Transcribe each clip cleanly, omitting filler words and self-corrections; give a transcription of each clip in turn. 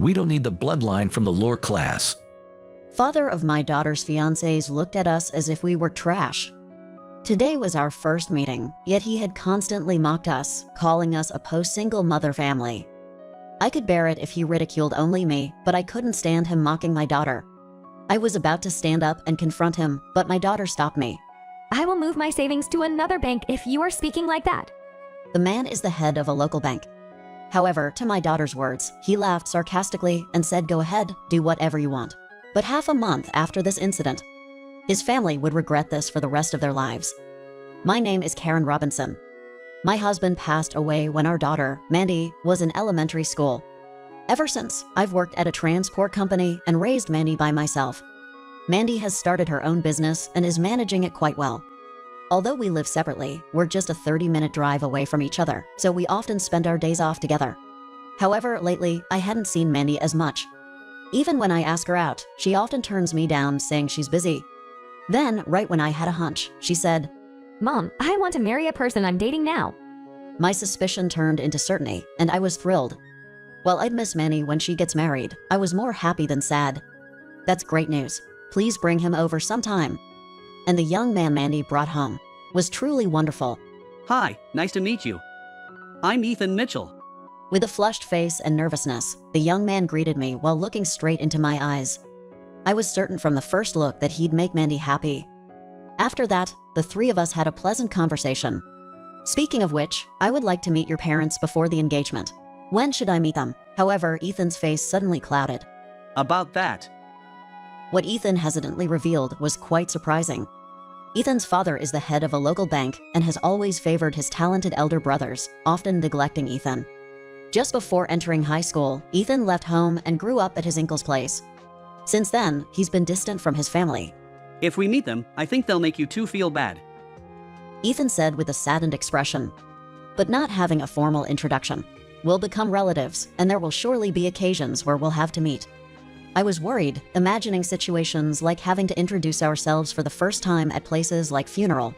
We don't need the bloodline from the lower class. Father of my daughter's fiancés looked at us as if we were trash. Today was our first meeting, yet he had constantly mocked us, calling us a post-single mother family. I could bear it if he ridiculed only me, but I couldn't stand him mocking my daughter. I was about to stand up and confront him, but my daughter stopped me. I will move my savings to another bank if you are speaking like that. The man is the head of a local bank. However, to my daughter's words, he laughed sarcastically and said, "Go ahead, do whatever you want." But half a month after this incident, his family would regret this for the rest of their lives. My name is Karen Robinson. My husband passed away when our daughter, Mandy, was in elementary school. Ever since, I've worked at a transport company and raised Mandy by myself. Mandy has started her own business and is managing it quite well. Although we live separately, we're just a 30-minute drive away from each other, so we often spend our days off together. However, lately, I hadn't seen Mandy as much. Even when I ask her out, she often turns me down, saying she's busy. Then, right when I had a hunch, she said, Mom, I want to marry a person I'm dating now. My suspicion turned into certainty, and I was thrilled. While I'd miss Manny when she gets married, I was more happy than sad. That's great news. Please bring him over sometime. And the young man Mandy brought home was truly wonderful. Hi, nice to meet you. I'm Ethan Mitchell. With a flushed face and nervousness, the young man greeted me while looking straight into my eyes. I was certain from the first look that he'd make Mandy happy. After that, the three of us had a pleasant conversation. Speaking of which, I would like to meet your parents before the engagement. When should I meet them? However, Ethan's face suddenly clouded. About that. What Ethan hesitantly revealed was quite surprising. Ethan's father is the head of a local bank and has always favored his talented elder brothers, often neglecting Ethan. Just before entering high school, Ethan left home and grew up at his uncle's place. Since then, he's been distant from his family. If we meet them, I think they'll make you two feel bad. Ethan said with a saddened expression. But not having a formal introduction. We'll become relatives, and there will surely be occasions where we'll have to meet. I was worried, imagining situations like having to introduce ourselves for the first time at places like funeral.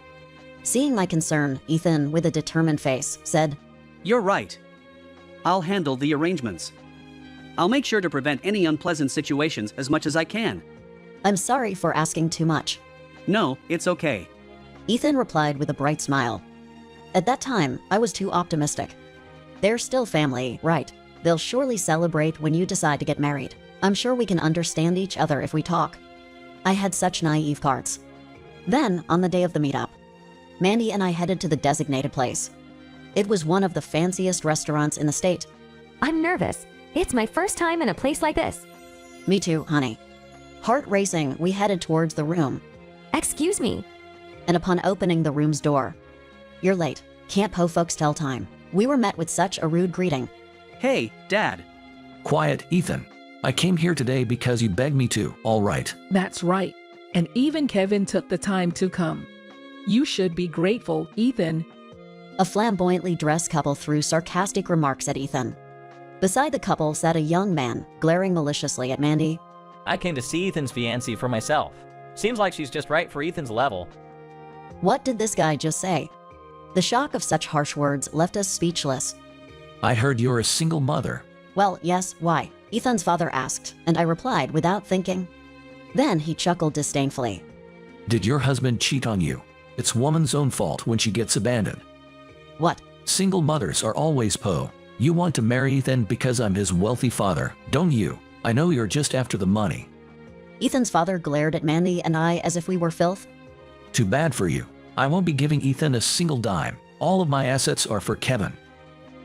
Seeing my concern, Ethan, with a determined face, said, You're right. I'll handle the arrangements. I'll make sure to prevent any unpleasant situations as much as I can. I'm sorry for asking too much. No, it's okay. Ethan replied with a bright smile. At that time, I was too optimistic. They're still family, right? They'll surely celebrate when you decide to get married. I'm sure we can understand each other if we talk. I had such naive parts. Then, on the day of the meetup, Mandy and I headed to the designated place. It was one of the fanciest restaurants in the state. I'm nervous. It's my first time in a place like this. Me too, honey. Heart racing, we headed towards the room. Excuse me. And upon opening the room's door, "You're late. Can't po folks tell time." We were met with such a rude greeting. Hey, Dad. Quiet, Ethan. I came here today because you begged me to, all right. That's right. And even Kevin took the time to come. You should be grateful, Ethan. A flamboyantly dressed couple threw sarcastic remarks at Ethan. Beside the couple sat a young man, glaring maliciously at Mandy. I came to see Ethan's fiancée for myself. Seems like she's just right for Ethan's level. What did this guy just say? The shock of such harsh words left us speechless. I heard you're a single mother. Well, yes, why? Ethan's father asked, and I replied without thinking. Then he chuckled disdainfully. Did your husband cheat on you? It's woman's own fault when she gets abandoned. What? Single mothers are always po. You want to marry Ethan because I'm his wealthy father, don't you? I know you're just after the money. Ethan's father glared at Mandy and I as if we were filth. Too bad for you. I won't be giving Ethan a single dime. All of my assets are for Kevin.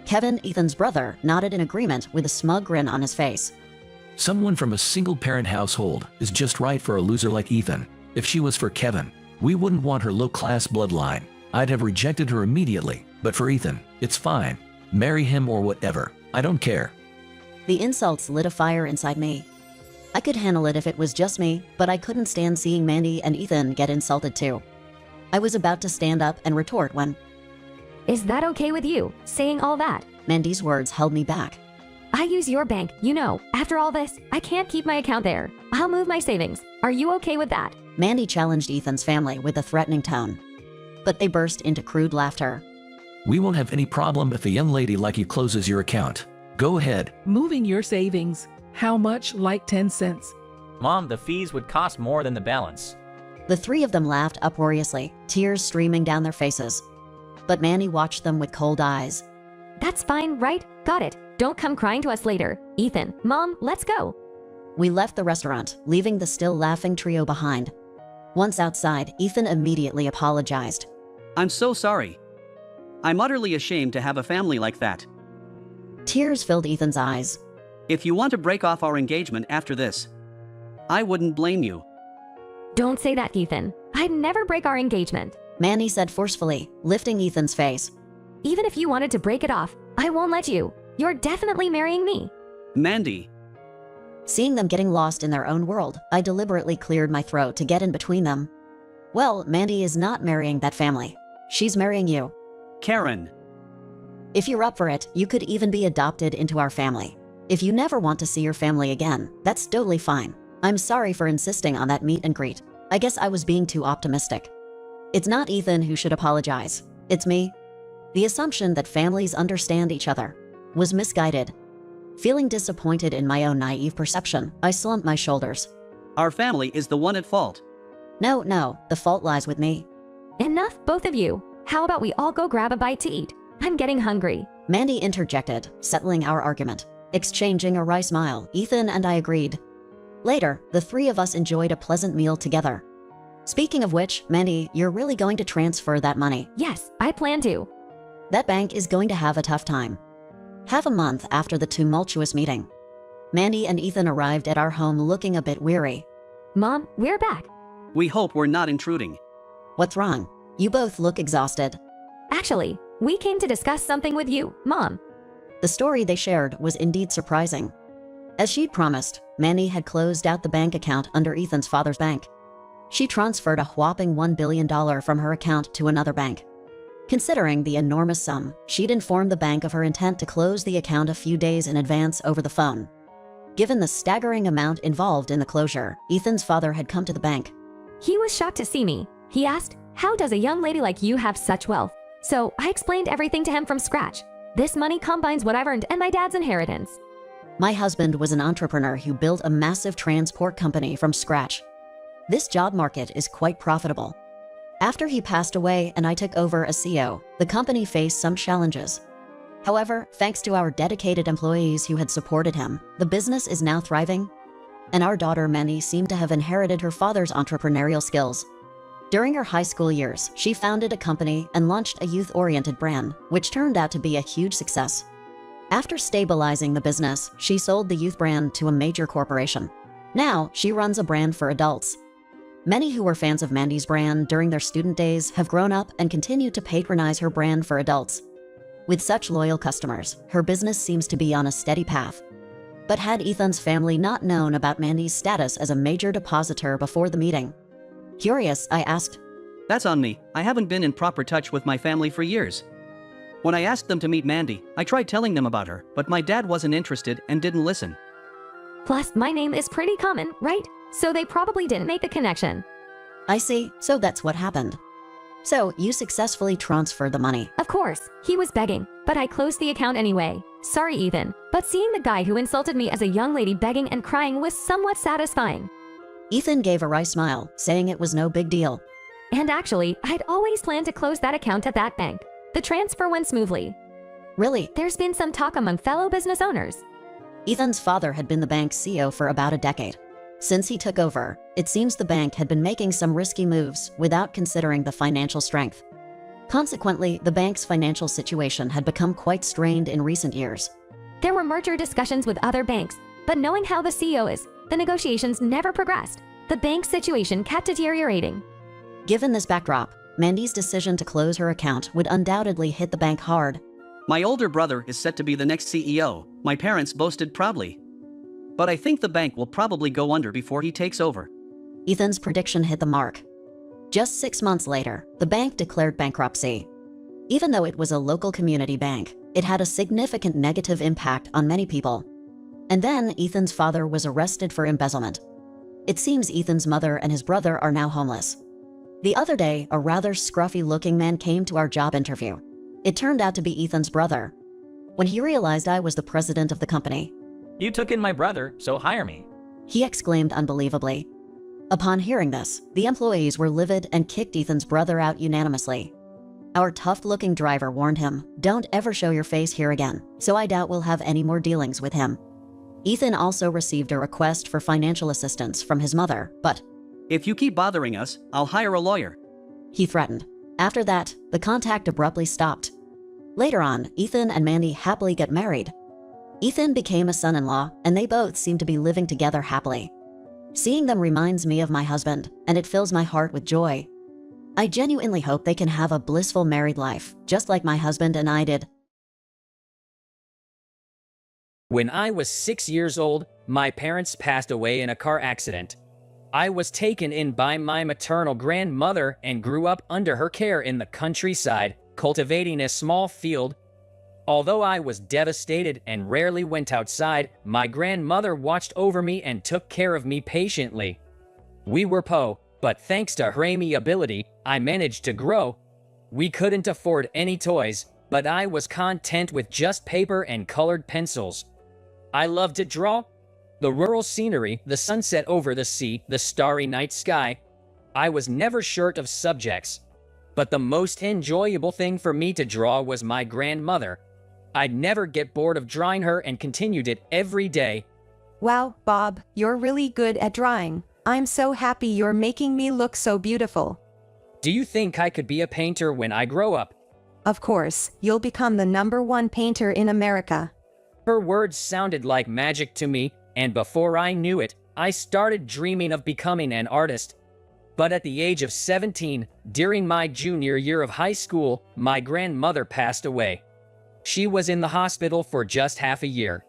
Kevin, Ethan's brother, nodded in agreement with a smug grin on his face. Someone from a single-parent household is just right for a loser like Ethan. If she was for Kevin, we wouldn't want her low-class bloodline. I'd have rejected her immediately, but for Ethan, it's fine. Marry him or whatever. I don't care. The insults lit a fire inside me. I could handle it if it was just me, but I couldn't stand seeing Mandy and Ethan get insulted too. I was about to stand up and retort when Is that okay with you, saying all that? Mandy's words held me back. I use your bank, you know. After all this, I can't keep my account there. I'll move my savings. Are you okay with that? Mandy challenged Ethan's family with a threatening tone. But they burst into crude laughter. We won't have any problem if a young lady like you closes your account. Go ahead. Moving your savings. How much? Like 10 cents? Mom, the fees would cost more than the balance. The three of them laughed uproariously, tears streaming down their faces. But Manny watched them with cold eyes. That's fine, right? Got it. Don't come crying to us later. Ethan, Mom, let's go. We left the restaurant, leaving the still laughing trio behind. Once outside, Ethan immediately apologized. I'm so sorry. I'm utterly ashamed to have a family like that. Tears filled Ethan's eyes. If you want to break off our engagement after this, I wouldn't blame you. Don't say that, Ethan. I'd never break our engagement. Manny said forcefully, lifting Ethan's face. Even if you wanted to break it off, I won't let you. You're definitely marrying me. Mandy. Seeing them getting lost in their own world, I deliberately cleared my throat to get in between them. Well, Mandy is not marrying that family. She's marrying you. Karen. If you're up for it, you could even be adopted into our family. If you never want to see your family again, that's totally fine. I'm sorry for insisting on that meet and greet. I guess I was being too optimistic. It's not Ethan who should apologize. It's me. The assumption that families understand each other was misguided. Feeling disappointed in my own naive perception, I slumped my shoulders. Our family is the one at fault. No, the fault lies with me. Enough, both of you. How about we all go grab a bite to eat? I'm getting hungry. Mandy interjected, settling our argument. Exchanging a wry smile, Ethan and I agreed. Later, the three of us enjoyed a pleasant meal together. Speaking of which, Mandy, you're really going to transfer that money. Yes, I plan to. That bank is going to have a tough time. Half a month after the tumultuous meeting, Mandy and Ethan arrived at our home looking a bit weary. Mom, we're back. We hope we're not intruding. What's wrong? You both look exhausted. Actually, we came to discuss something with you, Mom. The story they shared was indeed surprising. As she'd promised, Mandy had closed out the bank account under Ethan's father's bank. She transferred a whopping $1 billion from her account to another bank. Considering the enormous sum, she'd informed the bank of her intent to close the account a few days in advance over the phone. Given the staggering amount involved in the closure, Ethan's father had come to the bank. He was shocked to see me. He asked, "How does a young lady like you have such wealth?" So I explained everything to him from scratch. This money combines what I've earned and my dad's inheritance. My husband was an entrepreneur who built a massive transport company from scratch. This job market is quite profitable. After he passed away and I took over as CEO, the company faced some challenges. However, thanks to our dedicated employees who had supported him, the business is now thriving, and our daughter Mandy seemed to have inherited her father's entrepreneurial skills. During her high school years, she founded a company and launched a youth-oriented brand, which turned out to be a huge success. After stabilizing the business, she sold the youth brand to a major corporation. Now, she runs a brand for adults. Many who were fans of Mandy's brand during their student days have grown up and continue to patronize her brand for adults. With such loyal customers, her business seems to be on a steady path. But had Ethan's family not known about Mandy's status as a major depositor before the meeting? Curious, I asked. That's on me. I haven't been in proper touch with my family for years. When I asked them to meet Mandy, I tried telling them about her, but my dad wasn't interested and didn't listen. Plus, my name is pretty common, right? So they probably didn't make the connection. I see, so that's what happened. So, you successfully transferred the money. Of course, he was begging, but I closed the account anyway. Sorry, Ethan, but seeing the guy who insulted me as a young lady begging and crying was somewhat satisfying. Ethan gave a wry smile, saying it was no big deal. And actually, I'd always planned to close that account at that bank. The transfer went smoothly. Really? There's been some talk among fellow business owners. Ethan's father had been the bank's CEO for about a decade. Since he took over, it seems the bank had been making some risky moves without considering the financial strength. Consequently, the bank's financial situation had become quite strained in recent years. There were merger discussions with other banks, but knowing how the CEO is, the negotiations never progressed. The bank's situation kept deteriorating. Given this backdrop, Mandy's decision to close her account would undoubtedly hit the bank hard. My older brother is set to be the next CEO, my parents boasted proudly. But I think the bank will probably go under before he takes over. Ethan's prediction hit the mark. Just 6 months later, the bank declared bankruptcy. Even though it was a local community bank, it had a significant negative impact on many people. And then Ethan's father was arrested for embezzlement. It seems Ethan's mother and his brother are now homeless. The other day, a rather scruffy-looking man came to our job interview. It turned out to be Ethan's brother. When he realized I was the president of the company, You took in my brother, so hire me. he exclaimed unbelievably. Upon hearing this, the employees were livid and kicked Ethan's brother out unanimously. Our tough-looking driver warned him, "Don't ever show your face here again," so I doubt we'll have any more dealings with him. Ethan also received a request for financial assistance from his mother, but If you keep bothering us, I'll hire a lawyer. he threatened. After that, the contact abruptly stopped. Later on, Ethan and Mandy happily get married. Ethan became a son-in-law, and they both seem to be living together happily. Seeing them reminds me of my husband, and it fills my heart with joy. I genuinely hope they can have a blissful married life, just like my husband and I did. When I was 6 years old, my parents passed away in a car accident. I was taken in by my maternal grandmother and grew up under her care in the countryside, cultivating a small field. Although I was devastated and rarely went outside, my grandmother watched over me and took care of me patiently. We were poor, but thanks to her amiability, I managed to grow. We couldn't afford any toys, but I was content with just paper and colored pencils. I loved to draw. The rural scenery, the sunset over the sea, the starry night sky. I was never short of subjects. But the most enjoyable thing for me to draw was my grandmother. I'd never get bored of drawing her and continued it every day. Wow, Bob, you're really good at drawing. I'm so happy you're making me look so beautiful. Do you think I could be a painter when I grow up? Of course, you'll become the #1 painter in America. Her words sounded like magic to me, and before I knew it, I started dreaming of becoming an artist. But at the age of 17, during my junior year of high school, my grandmother passed away. She was in the hospital for just half a year.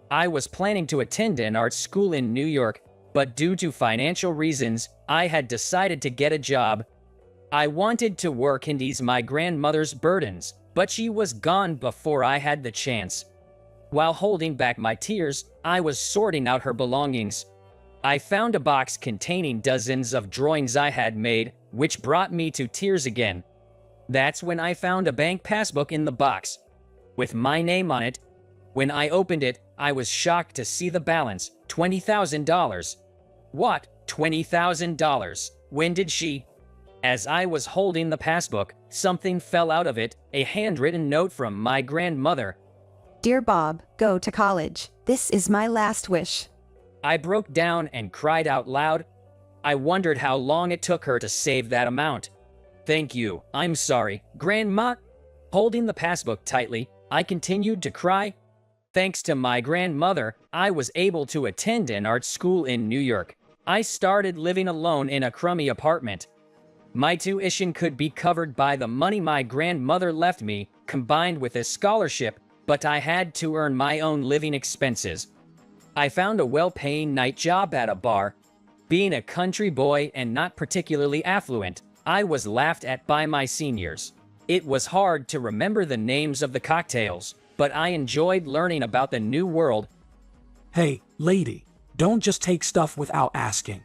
I was planning to attend an art school in New York, but due to financial reasons, I had decided to get a job. I wanted to work and ease my grandmother's burdens, but she was gone before I had the chance. While holding back my tears, I was sorting out her belongings. I found a box containing dozens of drawings I had made, which brought me to tears again. That's when I found a bank passbook in the box, with my name on it. When I opened it, I was shocked to see the balance, $20,000. What? $20,000? When did she? As I was holding the passbook, something fell out of it, a handwritten note from my grandmother. Dear Bob, go to college. This is my last wish. I broke down and cried out loud. I wondered how long it took her to save that amount. Thank you. I'm sorry, Grandma. Holding the passbook tightly, I continued to cry. Thanks to my grandmother, I was able to attend an art school in New York. I started living alone in a crummy apartment. My tuition could be covered by the money my grandmother left me, combined with a scholarship, but I had to earn my own living expenses. I found a well-paying night job at a bar. Being a country boy and not particularly affluent, I was laughed at by my seniors. It was hard to remember the names of the cocktails, but I enjoyed learning about the new world. Hey, lady, don't just take stuff without asking.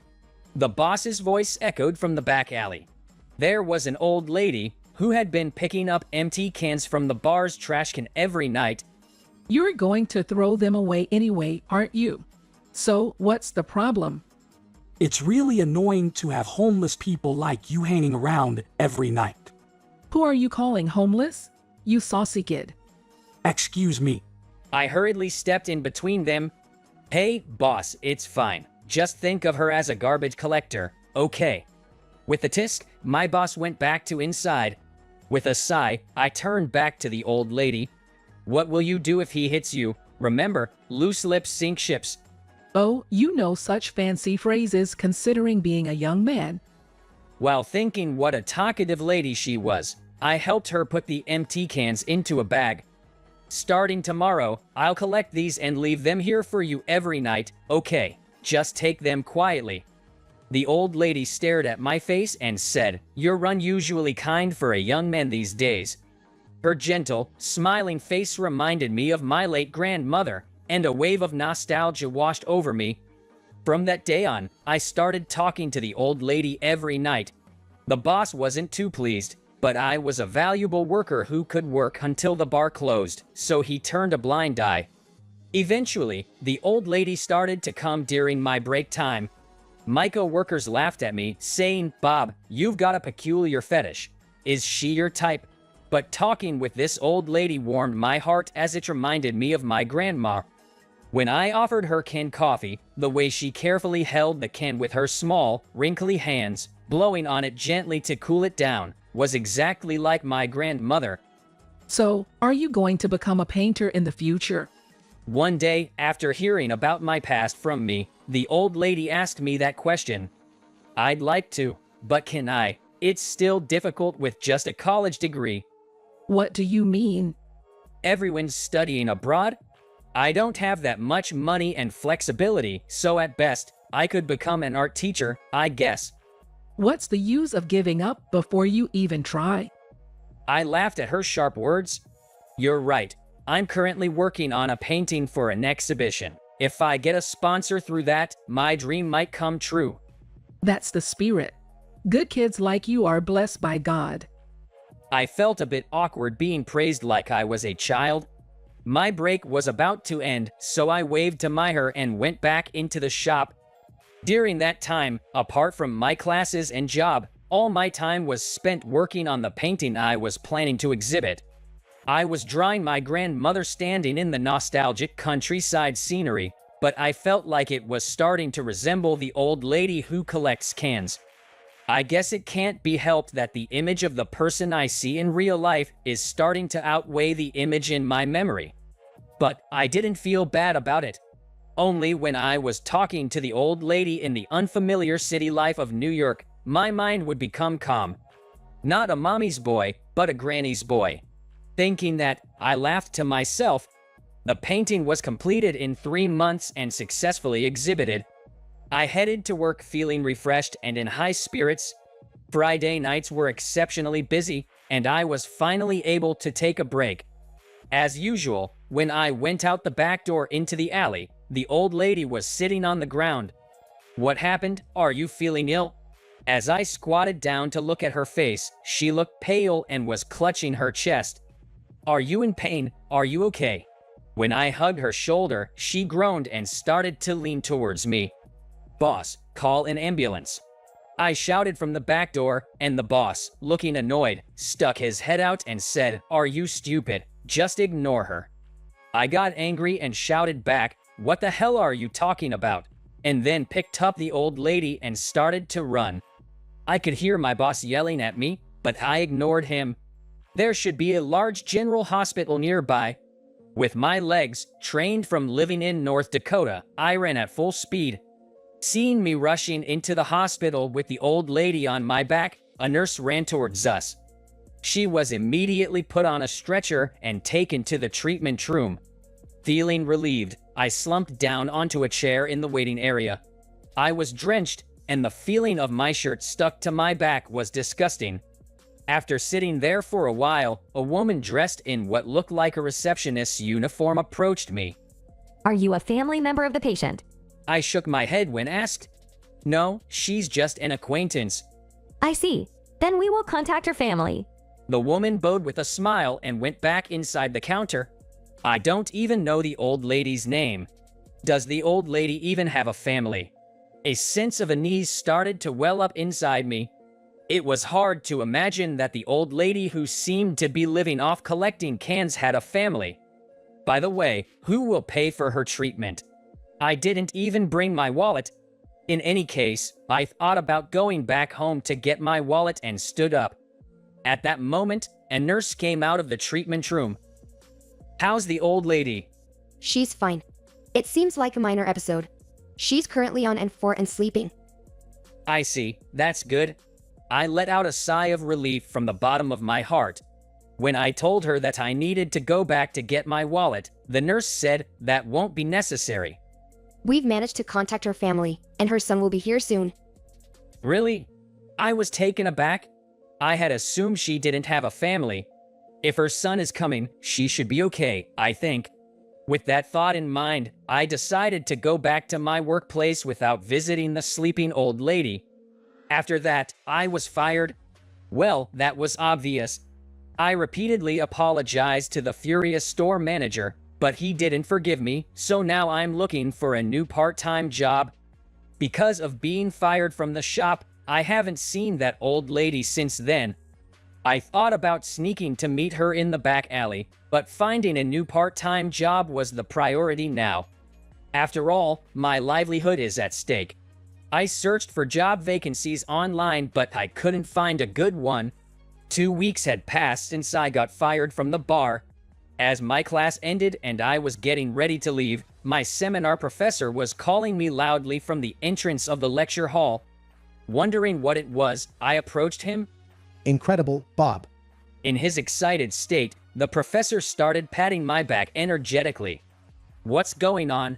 The boss's voice echoed from the back alley. There was an old lady who had been picking up empty cans from the bar's trash can every night. You're going to throw them away anyway, aren't you? So what's the problem? It's really annoying to have homeless people like you hanging around every night. Who are you calling homeless? You saucy kid. Excuse me. I hurriedly stepped in between them. Hey, boss, it's fine. Just think of her as a garbage collector, okay? With a tisk, my boss went back to inside. With a sigh, I turned back to the old lady. What will you do if he hits you? Remember, loose lips sink ships. Oh, you know such fancy phrases considering being a young man. While thinking what a talkative lady she was, I helped her put the empty cans into a bag. Starting tomorrow, I'll collect these and leave them here for you every night, okay? Just take them quietly. The old lady stared at my face and said, "You're unusually kind for a young man these days." Her gentle, smiling face reminded me of my late grandmother, and a wave of nostalgia washed over me. From that day on, I started talking to the old lady every night. The boss wasn't too pleased, but I was a valuable worker who could work until the bar closed, so he turned a blind eye. Eventually, the old lady started to come during my break time. My co-workers laughed at me, saying, "Bob, you've got a peculiar fetish. Is she your type?" But talking with this old lady warmed my heart as it reminded me of my grandma. When I offered her canned coffee, the way she carefully held the can with her small, wrinkly hands, blowing on it gently to cool it down, was exactly like my grandmother. So, are you going to become a painter in the future? One day, after hearing about my past from me, the old lady asked me that question. I'd like to, but can I? It's still difficult with just a college degree. What do you mean? Everyone's studying abroad. I don't have that much money and flexibility, so at best, I could become an art teacher, I guess. What's the use of giving up before you even try? I laughed at her sharp words. You're right. I'm currently working on a painting for an exhibition. If I get a sponsor through that, my dream might come true. That's the spirit. Good kids like you are blessed by God. I felt a bit awkward being praised like I was a child. My break was about to end, so I waved to Maher and went back into the shop. During that time, apart from my classes and job, all my time was spent working on the painting I was planning to exhibit. I was drawing my grandmother standing in the nostalgic countryside scenery, but I felt like it was starting to resemble the old lady who collects cans. I guess it can't be helped that the image of the person I see in real life is starting to outweigh the image in my memory. But I didn't feel bad about it. Only when I was talking to the old lady in the unfamiliar city life of New York, my mind would become calm. Not a mommy's boy, but a granny's boy. Thinking that, I laughed to myself. The painting was completed in 3 months and successfully exhibited. I headed to work feeling refreshed and in high spirits. Friday nights were exceptionally busy, and I was finally able to take a break. As usual, when I went out the back door into the alley, the old lady was sitting on the ground. What happened? Are you feeling ill? As I squatted down to look at her face, she looked pale and was clutching her chest. Are you in pain? Are you okay? When I hugged her shoulder, she groaned and started to lean towards me. Boss, call an ambulance. I shouted from the back door, and the boss, looking annoyed, stuck his head out and said, "Are you stupid? Just ignore her." I got angry and shouted back, "What the hell are you talking about?" And then picked up the old lady and started to run. I could hear my boss yelling at me, but I ignored him. There should be a large general hospital nearby. With my legs, trained from living in North Dakota, I ran at full speed. Seeing me rushing into the hospital with the old lady on my back, a nurse ran towards us. She was immediately put on a stretcher and taken to the treatment room. Feeling relieved, I slumped down onto a chair in the waiting area. I was drenched, and the feeling of my shirt stuck to my back was disgusting. After sitting there for a while, a woman dressed in what looked like a receptionist's uniform approached me. Are you a family member of the patient? I shook my head when asked. No, she's just an acquaintance. I see. Then we will contact her family. The woman bowed with a smile and went back inside the counter. I don't even know the old lady's name. Does the old lady even have a family? A sense of unease started to well up inside me. It was hard to imagine that the old lady who seemed to be living off collecting cans had a family. By the way, who will pay for her treatment? I didn't even bring my wallet. In any case, I thought about going back home to get my wallet and stood up. At that moment, a nurse came out of the treatment room. How's the old lady? She's fine. It seems like a minor episode. She's currently on N4 and sleeping. I see. That's good. I let out a sigh of relief from the bottom of my heart. When I told her that I needed to go back to get my wallet, the nurse said that won't be necessary. We've managed to contact her family, and her son will be here soon. Really? I was taken aback. I had assumed she didn't have a family. If her son is coming, she should be okay, I think. With that thought in mind, I decided to go back to my workplace without visiting the sleeping old lady. After that, I was fired. Well, that was obvious. I repeatedly apologized to the furious store manager, But he didn't forgive me, so now I'm looking for a new part-time job. Because of being fired from the shop, I haven't seen that old lady since then. I thought about sneaking to meet her in the back alley, but finding a new part-time job was the priority now. After all, my livelihood is at stake. I searched for job vacancies online, but I couldn't find a good one. 2 weeks had passed since I got fired from the bar. As my class ended and I was getting ready to leave, my seminar professor was calling me loudly from the entrance of the lecture hall. Wondering what it was, I approached him. Incredible, Bob. In his excited state, the professor started patting my back energetically. What's going on?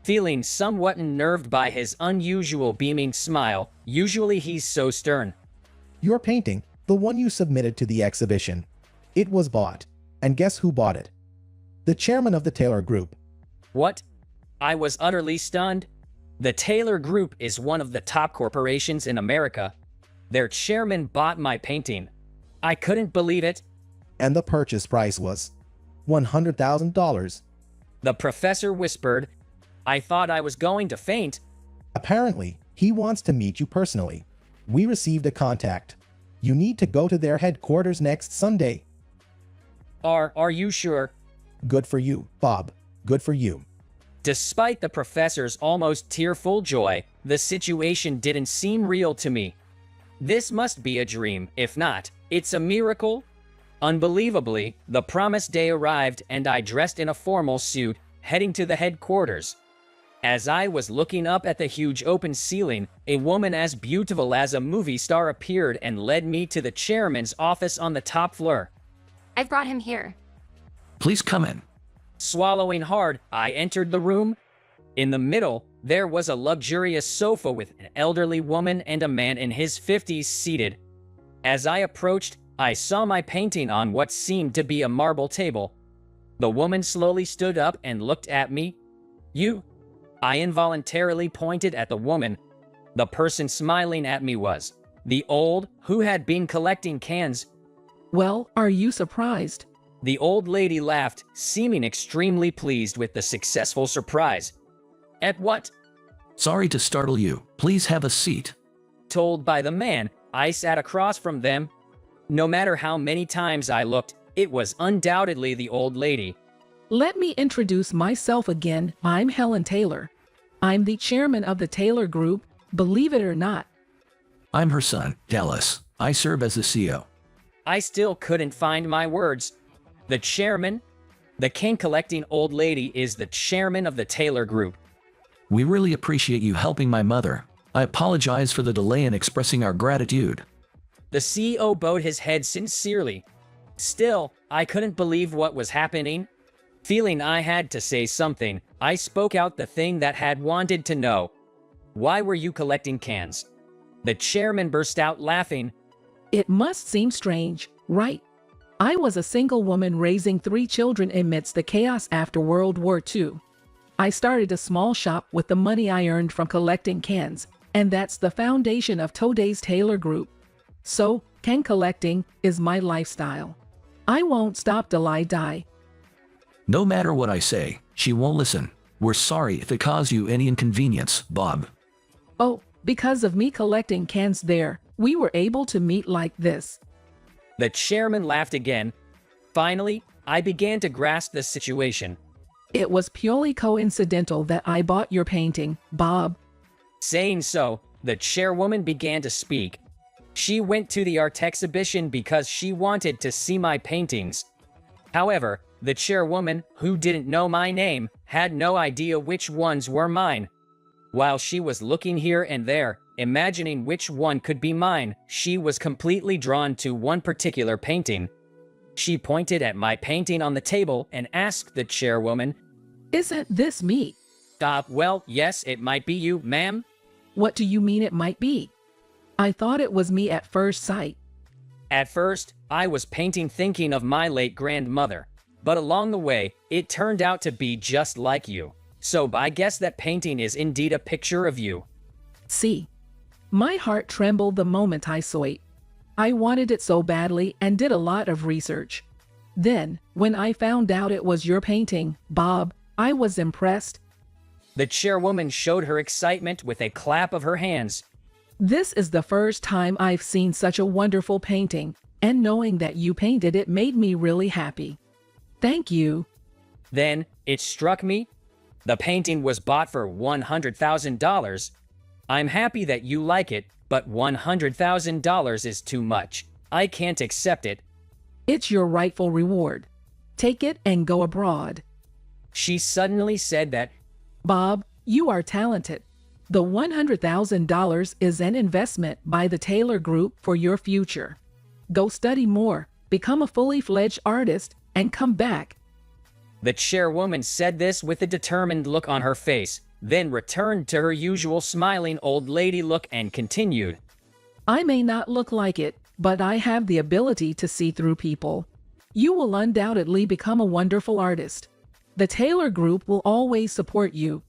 Feeling somewhat unnerved by his unusual beaming smile, usually he's so stern. Your painting, the one you submitted to the exhibition. It was bought. And guess who bought it? The chairman of the Taylor Group. What? I was utterly stunned. The Taylor Group is one of the top corporations in America. Their chairman bought my painting. I couldn't believe it. And the purchase price was $100,000. The professor whispered. I thought I was going to faint. Apparently, he wants to meet you personally. We received a contact. You need to go to their headquarters next Sunday. Are you sure? Good for you, Bob. Good for you. Despite the professor's almost tearful joy, the situation didn't seem real to me. This must be a dream. If not, it's a miracle. Unbelievably, the promised day arrived and I dressed in a formal suit, heading to the headquarters. As I was looking up at the huge open ceiling, a woman as beautiful as a movie star appeared and led me to the chairman's office on the top floor. I've brought him here. Please come in. Swallowing hard, I entered the room. In the middle, there was a luxurious sofa with an elderly woman and a man in his 50s seated. As I approached, I saw my painting on what seemed to be a marble table. The woman slowly stood up and looked at me. You? I involuntarily pointed at the woman. The person smiling at me was the old who had been collecting cans. Well, are you surprised? The old lady laughed, seeming extremely pleased with the successful surprise. At what? Sorry to startle you. Please have a seat. Told by the man, I sat across from them. No matter how many times I looked, it was undoubtedly the old lady. Let me introduce myself again. I'm Helen Taylor. I'm the chairman of the Taylor Group, believe it or not. I'm her son, Dallas. I serve as the CEO. I still couldn't find my words. The chairman? The cane-collecting old lady is the chairman of the Taylor Group. We really appreciate you helping my mother. I apologize for the delay in expressing our gratitude. The CEO bowed his head sincerely. Still, I couldn't believe what was happening. Feeling I had to say something, I spoke out the thing that had wanted to know. Why were you collecting cans? The chairman burst out laughing. It must seem strange, right? I was a single woman raising 3 children amidst the chaos after World War II. I started a small shop with the money I earned from collecting cans, and that's the foundation of today's Taylor Group. So, can collecting is my lifestyle. I won't stop till I die. No matter what I say, she won't listen. We're sorry if it caused you any inconvenience, Bob. Oh, because of me collecting cans there, we were able to meet like this. The chairman laughed again. Finally, I began to grasp the situation. It was purely coincidental that I bought your painting, Bob. Saying so, the chairwoman began to speak. She went to the art exhibition because she wanted to see my paintings. However, the chairwoman, who didn't know my name, had no idea which ones were mine. While she was looking here and there, imagining which one could be mine, she was completely drawn to one particular painting. She pointed at my painting on the table and asked the chairwoman, Isn't this me? Well, yes, it might be you, ma'am. What do you mean it might be? I thought it was me at first sight. At first, I was painting thinking of my late grandmother. But along the way, it turned out to be just like you. So I guess that painting is indeed a picture of you. See, my heart trembled the moment I saw it. I wanted it so badly and did a lot of research. Then, when I found out it was your painting, Bob, I was impressed. The chairwoman showed her excitement with a clap of her hands. This is the first time I've seen such a wonderful painting, and knowing that you painted it made me really happy. Thank you. Then, it struck me. The painting was bought for $100,000. I'm happy that you like it, but $100,000 is too much. I can't accept it. It's your rightful reward. Take it and go abroad. She suddenly said that, Bob, you are talented. The $100,000 is an investment by the Taylor Group for your future. Go study more, become a fully fledged artist, and come back. The chairwoman said this with a determined look on her face, then returned to her usual smiling old lady look and continued. I may not look like it, but I have the ability to see through people. You will undoubtedly become a wonderful artist. The Taylor Group will always support you.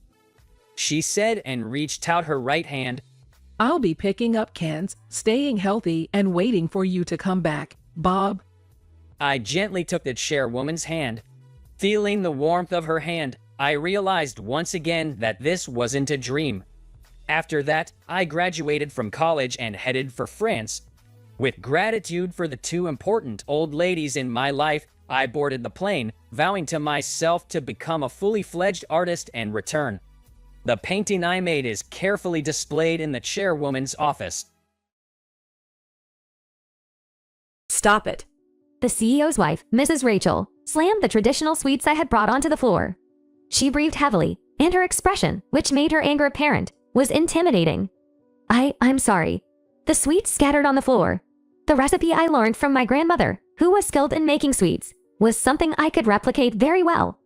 She said and reached out her right hand. I'll be picking up cans, staying healthy, and waiting for you to come back, Bob. I gently took the chairwoman's hand. Feeling the warmth of her hand, I realized once again that this wasn't a dream. After that, I graduated from college and headed for France. With gratitude for the two important old ladies in my life, I boarded the plane, vowing to myself to become a fully fledged artist and return. The painting I made is carefully displayed in the chairwoman's office. Stop it. The CEO's wife, Mrs. Rachel, slammed the traditional sweets I had brought onto the floor. She breathed heavily, and her expression, which made her anger apparent, was intimidating. I'm sorry. The sweets scattered on the floor. The recipe I learned from my grandmother, who was skilled in making sweets, was something I could replicate very well.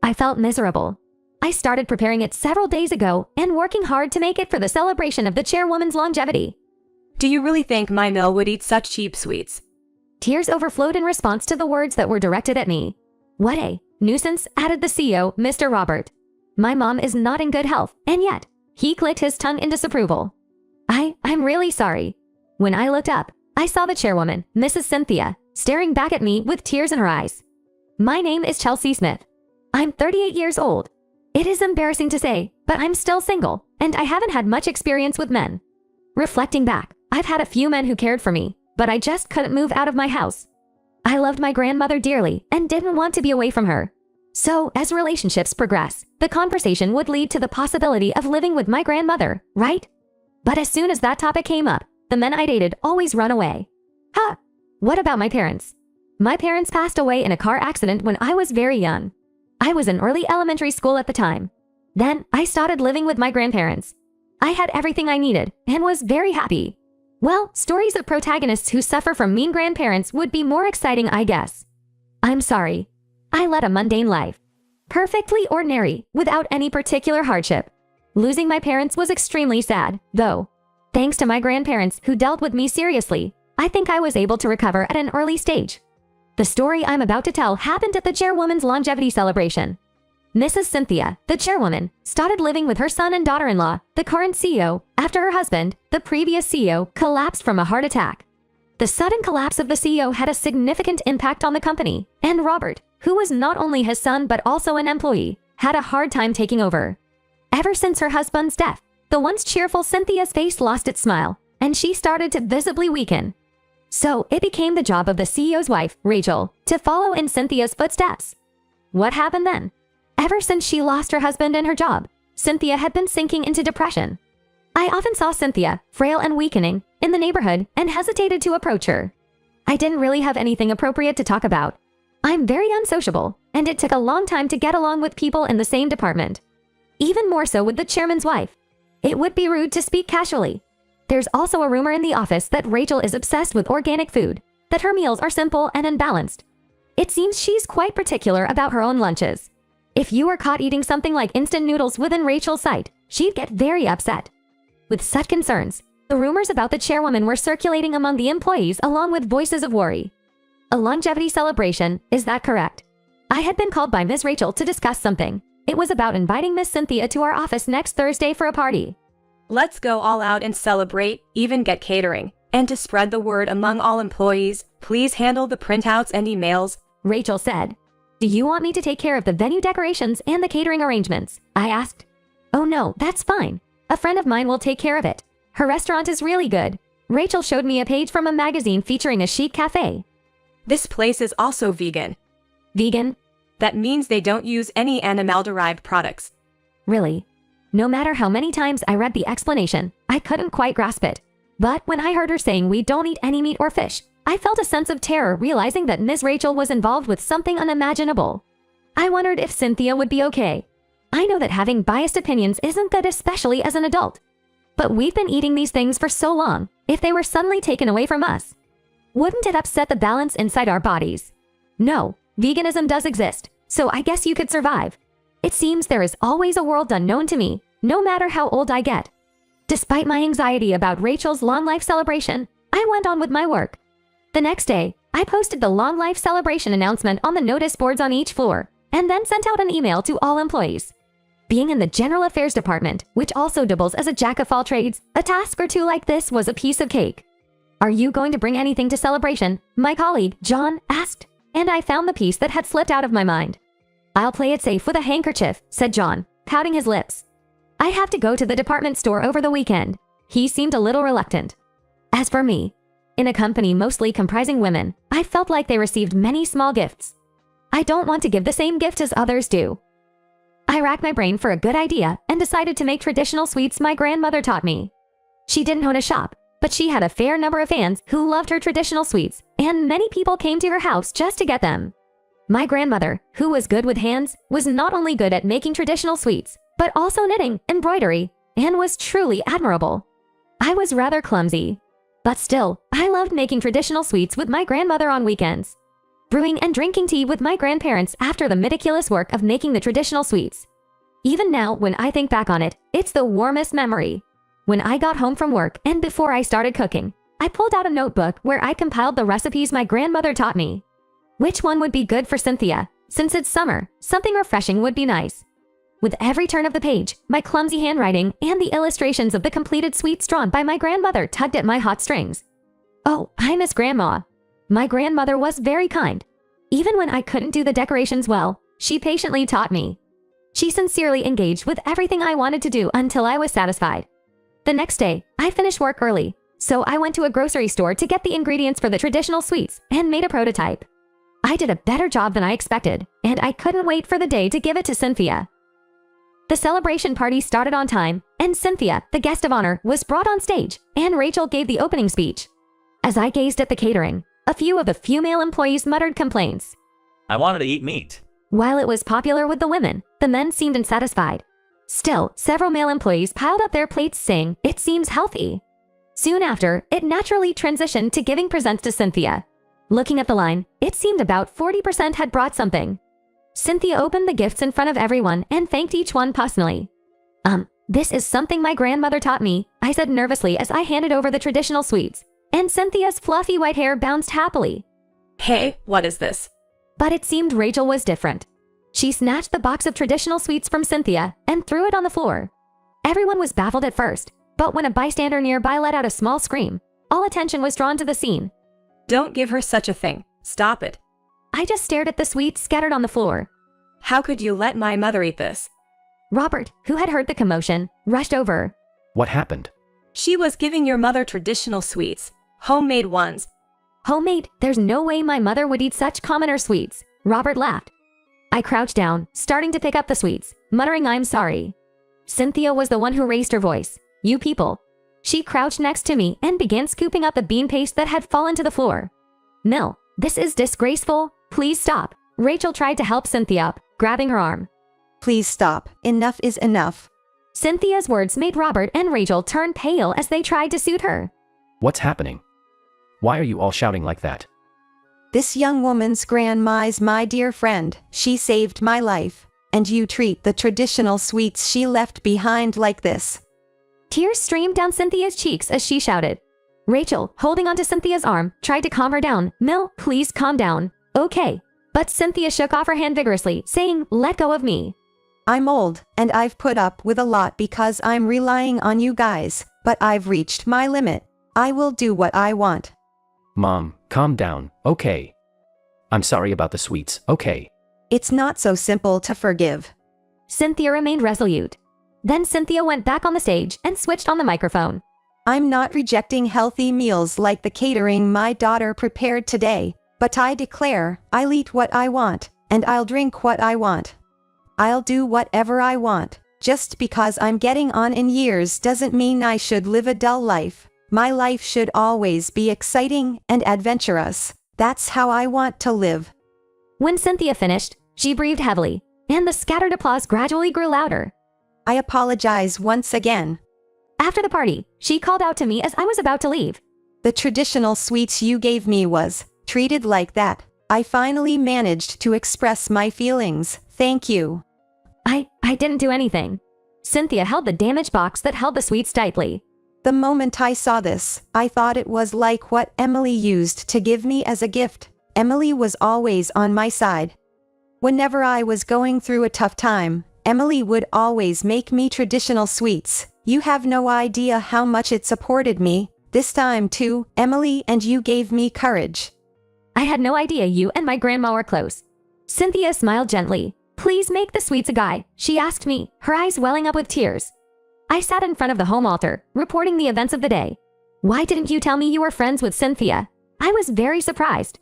I felt miserable. I started preparing it several days ago and working hard to make it for the celebration of the chairwoman's longevity. Do you really think my mill would eat such cheap sweets? Tears overflowed in response to the words that were directed at me. What a nuisance, added the CEO, Mr. Robert. My mom is not in good health, and yet, he clicked his tongue in disapproval. I'm really sorry. When I looked up, I saw the chairwoman, Mrs. Cynthia, staring back at me with tears in her eyes. My name is Chelsea Smith. I'm 38 years old. It is embarrassing to say, but I'm still single, and I haven't had much experience with men. Reflecting back, I've had a few men who cared for me, but I just couldn't move out of my house. I loved my grandmother dearly and didn't want to be away from her. So, as relationships progress, the conversation would lead to the possibility of living with my grandmother, right? But as soon as that topic came up, the men I dated always run away. Huh! What about my parents? My parents passed away in a car accident when I was very young. I was in early elementary school at the time. Then, I started living with my grandparents. I had everything I needed and was very happy. Well, stories of protagonists who suffer from mean grandparents would be more exciting, I guess. I'm sorry. I led a mundane life. Perfectly ordinary, without any particular hardship. Losing my parents was extremely sad, though. Thanks to my grandparents who dealt with me seriously, I think I was able to recover at an early stage. The story I'm about to tell happened at the chairwoman's longevity celebration. Mrs. Cynthia, the chairwoman, started living with her son and daughter-in-law, the current CEO, after her husband, the previous CEO, collapsed from a heart attack. The sudden collapse of the CEO had a significant impact on the company, and Robert, who was not only his son but also an employee, had a hard time taking over. Ever since her husband's death, the once cheerful Cynthia's face lost its smile, and she started to visibly weaken. So it became the job of the CEO's wife, Rachel, to follow in Cynthia's footsteps. What happened then? Ever since she lost her husband and her job, Cynthia had been sinking into depression. I often saw Cynthia, frail and weakening, in the neighborhood and hesitated to approach her. I didn't really have anything appropriate to talk about. I'm very unsociable, and it took a long time to get along with people in the same department. Even more so with the chairman's wife. It would be rude to speak casually. There's also a rumor in the office that Rachel is obsessed with organic food, that her meals are simple and unbalanced. It seems she's quite particular about her own lunches. If you were caught eating something like instant noodles within Rachel's sight, she'd get very upset. With such concerns, the rumors about the chairwoman were circulating among the employees along with voices of worry. A longevity celebration, is that correct? I had been called by Ms. Rachel to discuss something. It was about inviting Miss Cynthia to our office next Thursday for a party. Let's go all out and celebrate, even get catering. And to spread the word among all employees, please handle the printouts and emails. Rachel said. Do you want me to take care of the venue decorations and the catering arrangements? I asked. Oh no, that's fine. A friend of mine will take care of it. Her restaurant is really good. Rachel showed me a page from a magazine featuring a chic cafe. This place is also vegan. Vegan? That means they don't use any animal-derived products. Really? No matter how many times I read the explanation, I couldn't quite grasp it. But when I heard her saying we don't eat any meat or fish, I felt a sense of terror realizing that Ms. Rachel was involved with something unimaginable. I wondered if Cynthia would be okay. I know that having biased opinions isn't good, especially as an adult. But we've been eating these things for so long. If they were suddenly taken away from us, wouldn't it upset the balance inside our bodies? No, veganism does exist, so I guess you could survive. It seems there is always a world unknown to me, no matter how old I get. Despite my anxiety about Rachel's long life celebration, I went on with my work. The next day, I posted the long life celebration announcement on the notice boards on each floor, and then sent out an email to all employees. Being in the General Affairs Department, which also doubles as a jack of all trades, a task or two like this was a piece of cake. Are you going to bring anything to celebration? My colleague, John, asked, and I found the piece that had slipped out of my mind. I'll play it safe with a handkerchief, said John, pouting his lips. I have to go to the department store over the weekend. He seemed a little reluctant. As for me, in a company mostly comprising women, I felt like they received many small gifts. I don't want to give the same gift as others do. I racked my brain for a good idea and decided to make traditional sweets my grandmother taught me. She didn't own a shop, but she had a fair number of fans who loved her traditional sweets, and many people came to her house just to get them. My grandmother, who was good with hands, was not only good at making traditional sweets, but also knitting, embroidery, and was truly admirable. I was rather clumsy. But still, I loved making traditional sweets with my grandmother on weekends. Brewing and drinking tea with my grandparents after the meticulous work of making the traditional sweets. Even now, when I think back on it, it's the warmest memory. When I got home from work and before I started cooking, I pulled out a notebook where I compiled the recipes my grandmother taught me. Which one would be good for Cynthia? Since it's summer, something refreshing would be nice. With every turn of the page, my clumsy handwriting and the illustrations of the completed sweets drawn by my grandmother tugged at my hot strings. Oh, I miss Grandma. My grandmother was very kind. Even when I couldn't do the decorations well, she patiently taught me. She sincerely engaged with everything I wanted to do until I was satisfied. The next day, I finished work early, so I went to a grocery store to get the ingredients for the traditional sweets and made a prototype. I did a better job than I expected, and I couldn't wait for the day to give it to Cynthia. The celebration party started on time, and Cynthia, the guest of honor, was brought on stage, and Rachel gave the opening speech. As I gazed at the catering, a few of the female employees muttered complaints. I wanted to eat meat. While it was popular with the women, the men seemed unsatisfied. Still, several male employees piled up their plates saying, "It seems healthy." Soon after, it naturally transitioned to giving presents to Cynthia. Looking at the line, it seemed about 40% had brought something. Cynthia opened the gifts in front of everyone and thanked each one personally. This is something my grandmother taught me, I said nervously as I handed over the traditional sweets, and Cynthia's fluffy white hair bounced happily. Hey, what is this? But it seemed Rachel was different. She snatched the box of traditional sweets from Cynthia and threw it on the floor. Everyone was baffled at first, but when a bystander nearby let out a small scream, all attention was drawn to the scene. Don't give her such a thing. Stop it. I just stared at the sweets scattered on the floor. How could you let my mother eat this? Robert, who had heard the commotion, rushed over. What happened? She was giving your mother traditional sweets. Homemade ones. Homemade? There's no way my mother would eat such commoner sweets. Robert laughed. I crouched down, starting to pick up the sweets, muttering I'm sorry. Cynthia was the one who raised her voice. You people. She crouched next to me and began scooping up the bean paste that had fallen to the floor. Mill, this is disgraceful. Please stop. Rachel tried to help Cynthia up, grabbing her arm. Please stop. Enough is enough. Cynthia's words made Robert and Rachel turn pale as they tried to soothe her. What's happening? Why are you all shouting like that? This young woman's grandma's my dear friend. She saved my life. And you treat the traditional sweets she left behind like this. Tears streamed down Cynthia's cheeks as she shouted. Rachel, holding onto Cynthia's arm, tried to calm her down. Mill, please calm down. Okay. But Cynthia shook off her hand vigorously, saying, let go of me. I'm old, and I've put up with a lot because I'm relying on you guys, but I've reached my limit. I will do what I want. Mom, calm down, okay? I'm sorry about the sweets, okay? It's not so simple to forgive. Cynthia remained resolute. Then Cynthia went back on the stage and switched on the microphone. I'm not rejecting healthy meals like the catering my daughter prepared today, but I declare, I'll eat what I want, and I'll drink what I want. I'll do whatever I want. Just because I'm getting on in years doesn't mean I should live a dull life. My life should always be exciting and adventurous. That's how I want to live. When Cynthia finished, she breathed heavily, and the scattered applause gradually grew louder. I apologize once again. After the party, she called out to me as I was about to leave. The traditional sweets you gave me was treated like that. I finally managed to express my feelings. Thank you. I didn't do anything. Cynthia held the damaged box that held the sweets tightly. The moment I saw this, I thought it was like what Emily used to give me as a gift. Emily was always on my side. Whenever I was going through a tough time, Emily would always make me traditional sweets. You have no idea how much it supported me. This time too, Emily, and you gave me courage. I had no idea you and my grandma were close. Cynthia smiled gently. Please make the sweets a guy, she asked me, her eyes welling up with tears. I sat in front of the home altar, reporting the events of the day. Why didn't you tell me you were friends with Cynthia? I was very surprised.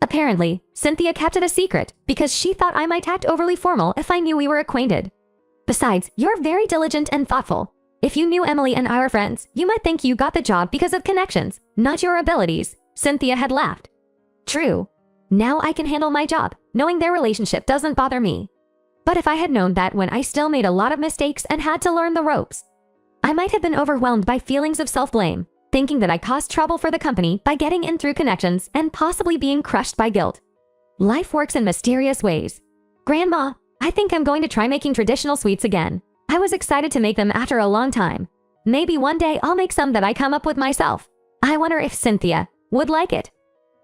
Apparently, Cynthia kept it a secret because she thought I might act overly formal if I knew we were acquainted. Besides, you're very diligent and thoughtful. If you knew Emily and I were friends, you might think you got the job because of connections, not your abilities. Cynthia had laughed. True. Now I can handle my job, knowing their relationship doesn't bother me. But if I had known that when I still made a lot of mistakes and had to learn the ropes, I might have been overwhelmed by feelings of self-blame, thinking that I caused trouble for the company by getting in through connections and possibly being crushed by guilt. Life works in mysterious ways. Grandma, I think I'm going to try making traditional sweets again. I was excited to make them after a long time. Maybe one day I'll make some that I come up with myself. I wonder if Cynthia would like it.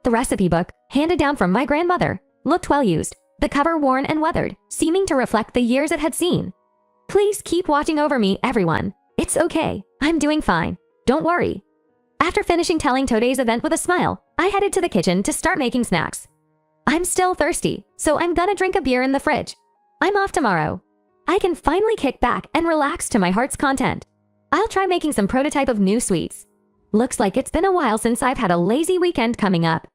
The recipe book, handed down from my grandmother, looked well used, the cover worn and weathered, seeming to reflect the years it had seen. Please keep watching over me, everyone. It's okay. I'm doing fine. Don't worry. After finishing telling Today's event with a smile, I headed to the kitchen to start making snacks. I'm still thirsty, so I'm gonna drink a beer in the fridge. I'm off tomorrow. I can finally kick back and relax to my heart's content. I'll try making some prototype of new sweets. Looks like it's been a while since I've had a lazy weekend coming up.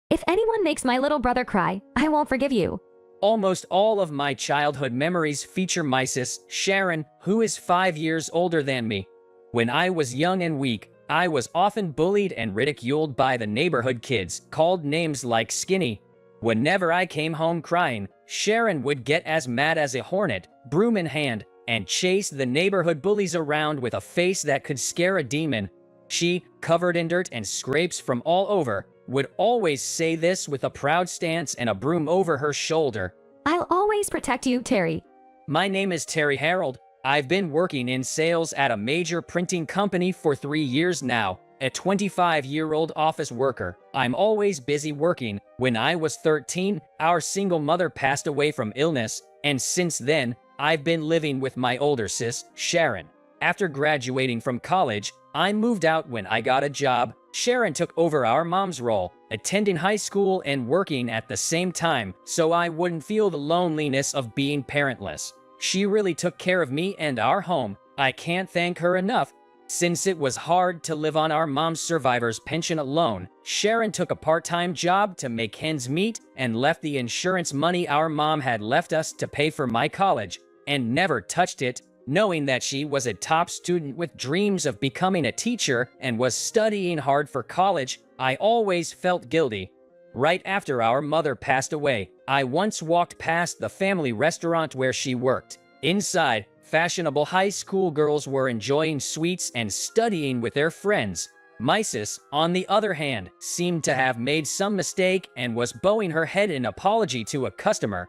If anyone makes my little brother cry, I won't forgive you. Almost all of my childhood memories feature my sis, Sharon, who is 5 years older than me. When I was young and weak, I was often bullied and ridiculed by the neighborhood kids, called names like Skinny. Whenever I came home crying, Sharon would get as mad as a hornet, broom in hand, and chase the neighborhood bullies around with a face that could scare a demon. She, covered in dirt and scrapes from all over, would always say this with a proud stance and a broom over her shoulder. I'll always protect you, Terry. My name is Terry Harold. I've been working in sales at a major printing company for 3 years now. A 25-year-old office worker. I'm always busy working. When I was 13, our single mother passed away from illness, and since then, I've been living with my older sis, Sharon. After graduating from college, I moved out when I got a job. Sharon took over our mom's role, attending high school and working at the same time, so I wouldn't feel the loneliness of being parentless. She really took care of me and our home. I can't thank her enough. Since it was hard to live on our mom's survivor's pension alone, Sharon took a part-time job to make ends meet and left the insurance money our mom had left us to pay for my college, and never touched it. Knowing that she was a top student with dreams of becoming a teacher and was studying hard for college, I always felt guilty. Right after our mother passed away, I once walked past the family restaurant where she worked. Inside, fashionable high school girls were enjoying sweets and studying with their friends. My sis, on the other hand, seemed to have made some mistake and was bowing her head in apology to a customer.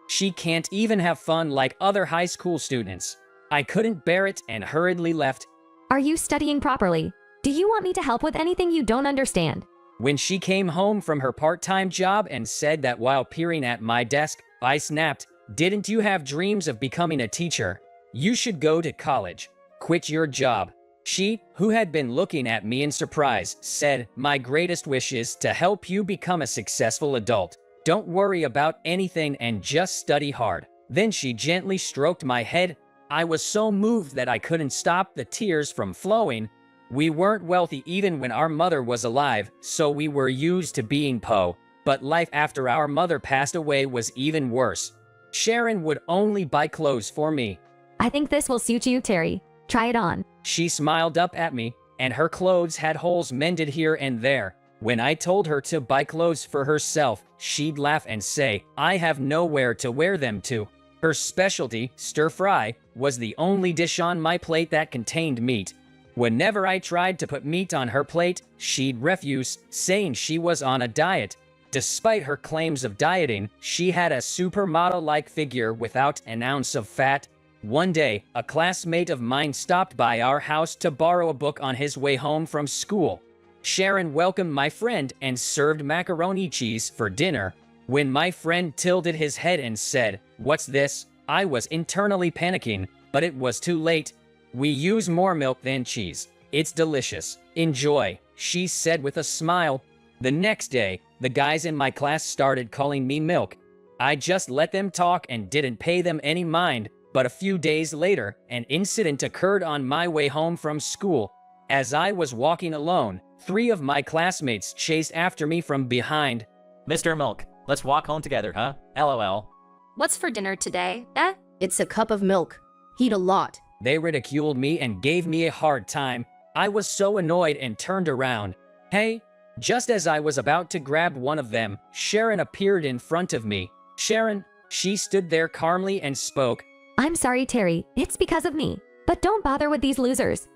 She can't even have fun like other high school students. I couldn't bear it and hurriedly left. Are you studying properly? Do you want me to help with anything you don't understand? When she came home from her part-time job and said that while peering at my desk, I snapped, "Didn't you have dreams of becoming a teacher? You should go to college. Quit your job." She, who had been looking at me in surprise, said, "My greatest wish is to help you become a successful adult. Don't worry about anything and just study hard." Then she gently stroked my head. I was so moved that I couldn't stop the tears from flowing. We weren't wealthy even when our mother was alive, so we were used to being poor. But life after our mother passed away was even worse. Sharon would only buy clothes for me. I think this will suit you, Terry. Try it on. She smiled up at me, and her clothes had holes mended here and there. When I told her to buy clothes for herself, she'd laugh and say, "I have nowhere to wear them to." Her specialty, stir-fry, was the only dish on my plate that contained meat. Whenever I tried to put meat on her plate, she'd refuse, saying she was on a diet. Despite her claims of dieting, she had a supermodel-like figure without an ounce of fat. One day, a classmate of mine stopped by our house to borrow a book on his way home from school. Sharon welcomed my friend and served macaroni cheese for dinner. When my friend tilted his head and said, "What's this?" I was internally panicking, but it was too late. "We use more milk than cheese. It's delicious. Enjoy," she said with a smile. The next day, the guys in my class started calling me Milk. I just let them talk and didn't pay them any mind. But a few days later, an incident occurred on my way home from school. As I was walking alone, 3 of my classmates chased after me from behind. Mr. Milk, let's walk home together, huh? LOL. What's for dinner today, eh? It's a cup of milk. Eat a lot. They ridiculed me and gave me a hard time. I was so annoyed and turned around. "Hey!" Just as I was about to grab one of them, Sharon appeared in front of me. "Sharon," she stood there calmly and spoke. I'm sorry, Terry. It's because of me. But don't bother with these losers.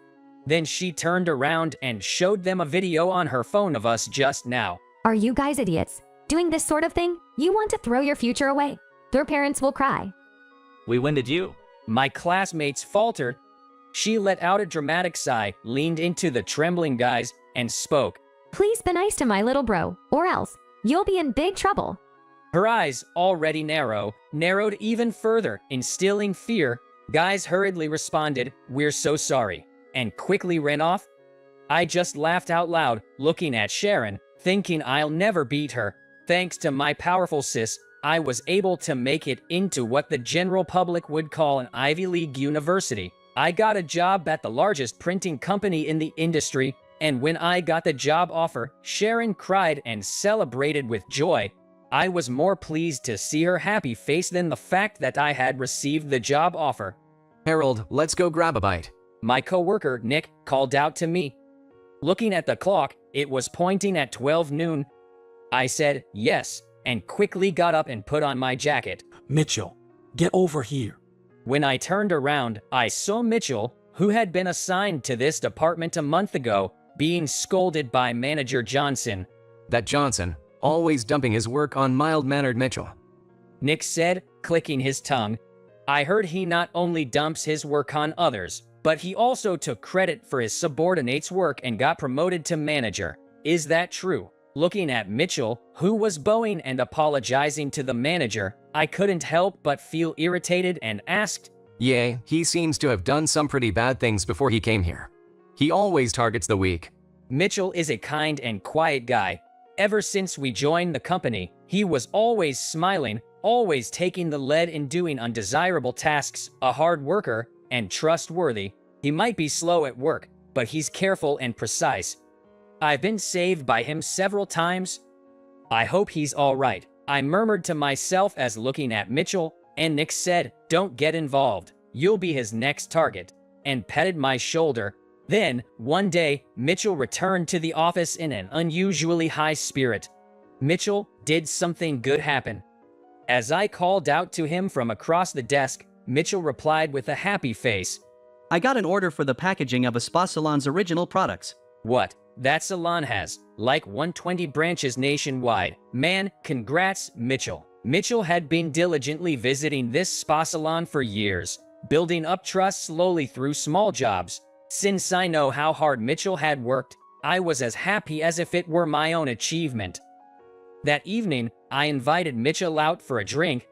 Then she turned around and showed them a video on her phone of us just now. Are you guys idiots? Doing this sort of thing? You want to throw your future away. Their parents will cry. We winded you. My classmates faltered. She let out a dramatic sigh, leaned into the trembling guys, and spoke. Please be nice to my little bro, or else you'll be in big trouble. Her eyes, already narrowed even further, instilling fear. Guys hurriedly responded, "We're so sorry," and quickly ran off. I just laughed out loud, looking at Sharon, thinking I'll never beat her. Thanks to my powerful sis, I was able to make it into what the general public would call an Ivy League university. I got a job at the largest printing company in the industry, and when I got the job offer, Sharon cried and celebrated with joy. I was more pleased to see her happy face than the fact that I had received the job offer. Harold, let's go grab a bite. My coworker, Nick, called out to me. Looking at the clock, it was pointing at 12 noon. I said yes, and quickly got up and put on my jacket. Mitchell, get over here. When I turned around, I saw Mitchell, who had been assigned to this department a month ago, being scolded by manager Johnson. That Johnson, always dumping his work on mild-mannered Mitchell. Nick said, clicking his tongue. I heard he not only dumps his work on others, but he also took credit for his subordinates' work and got promoted to manager. Is that true? Looking at Mitchell, who was bowing and apologizing to the manager, I couldn't help but feel irritated and asked, Yeah, he seems to have done some pretty bad things before he came here. He always targets the weak. Mitchell is a kind and quiet guy. Ever since we joined the company, he was always smiling, always taking the lead in doing undesirable tasks, a hard worker, and trustworthy. He might be slow at work, but he's careful and precise. I've been saved by him several times. I hope he's all right, I murmured to myself as looking at Mitchell, and Nick said, don't get involved, you'll be his next target, and petted my shoulder. Then, one day, Mitchell returned to the office in an unusually high spirit. Mitchell, did something good happen? As I called out to him from across the desk, Mitchell replied with a happy face. I got an order for the packaging of a spa salon's original products. What? That salon has, like 120 branches nationwide. Man, congrats, Mitchell. Mitchell had been diligently visiting this spa salon for years, building up trust slowly through small jobs. Since I know how hard Mitchell had worked, I was as happy as if it were my own achievement. That evening, I invited Mitchell out for a drink.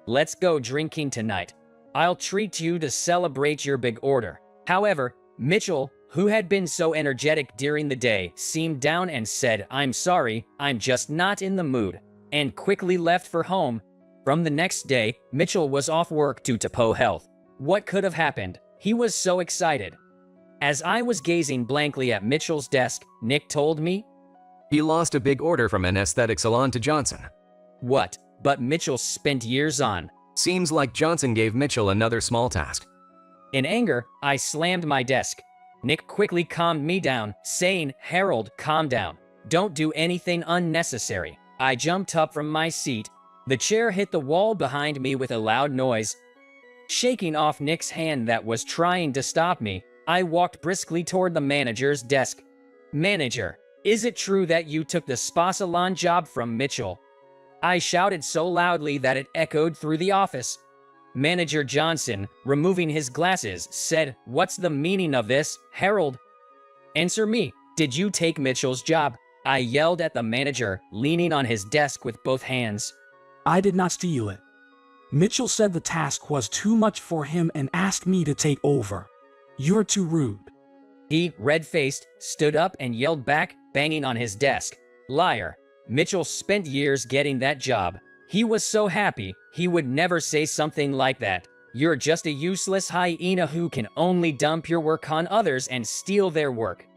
Let's go drinking tonight. I'll treat you to celebrate your big order. However, Mitchell, who had been so energetic during the day, seemed down and said, "I'm sorry, I'm just not in the mood," and quickly left for home. From the next day, Mitchell was off work due to poor health. What could have happened? He was so excited. As I was gazing blankly at Mitchell's desk, Nick told me, "He lost a big order from an aesthetic salon to Johnson." "What? But Mitchell spent years on." "Seems like Johnson gave Mitchell another small task." In anger, I slammed my desk. Nick quickly calmed me down, saying, "Harold, calm down. Don't do anything unnecessary." I jumped up from my seat. The chair hit the wall behind me with a loud noise. Shaking off Nick's hand that was trying to stop me, I walked briskly toward the manager's desk. "Manager, is it true that you took the spa salon job from Mitchell?" I shouted so loudly that it echoed through the office. Manager Johnson, removing his glasses, said, "What's the meaning of this, Harold? Answer me. Did you take Mitchell's job?" I yelled at the manager, leaning on his desk with both hands. I did not steal it. Mitchell said the task was too much for him and asked me to take over. You're too rude. He, red-faced, stood up and yelled back, banging on his desk. "Liar. Mitchell spent years getting that job. He was so happy, he would never say something like that. You're just a useless hyena who can only dump your work on others and steal their work."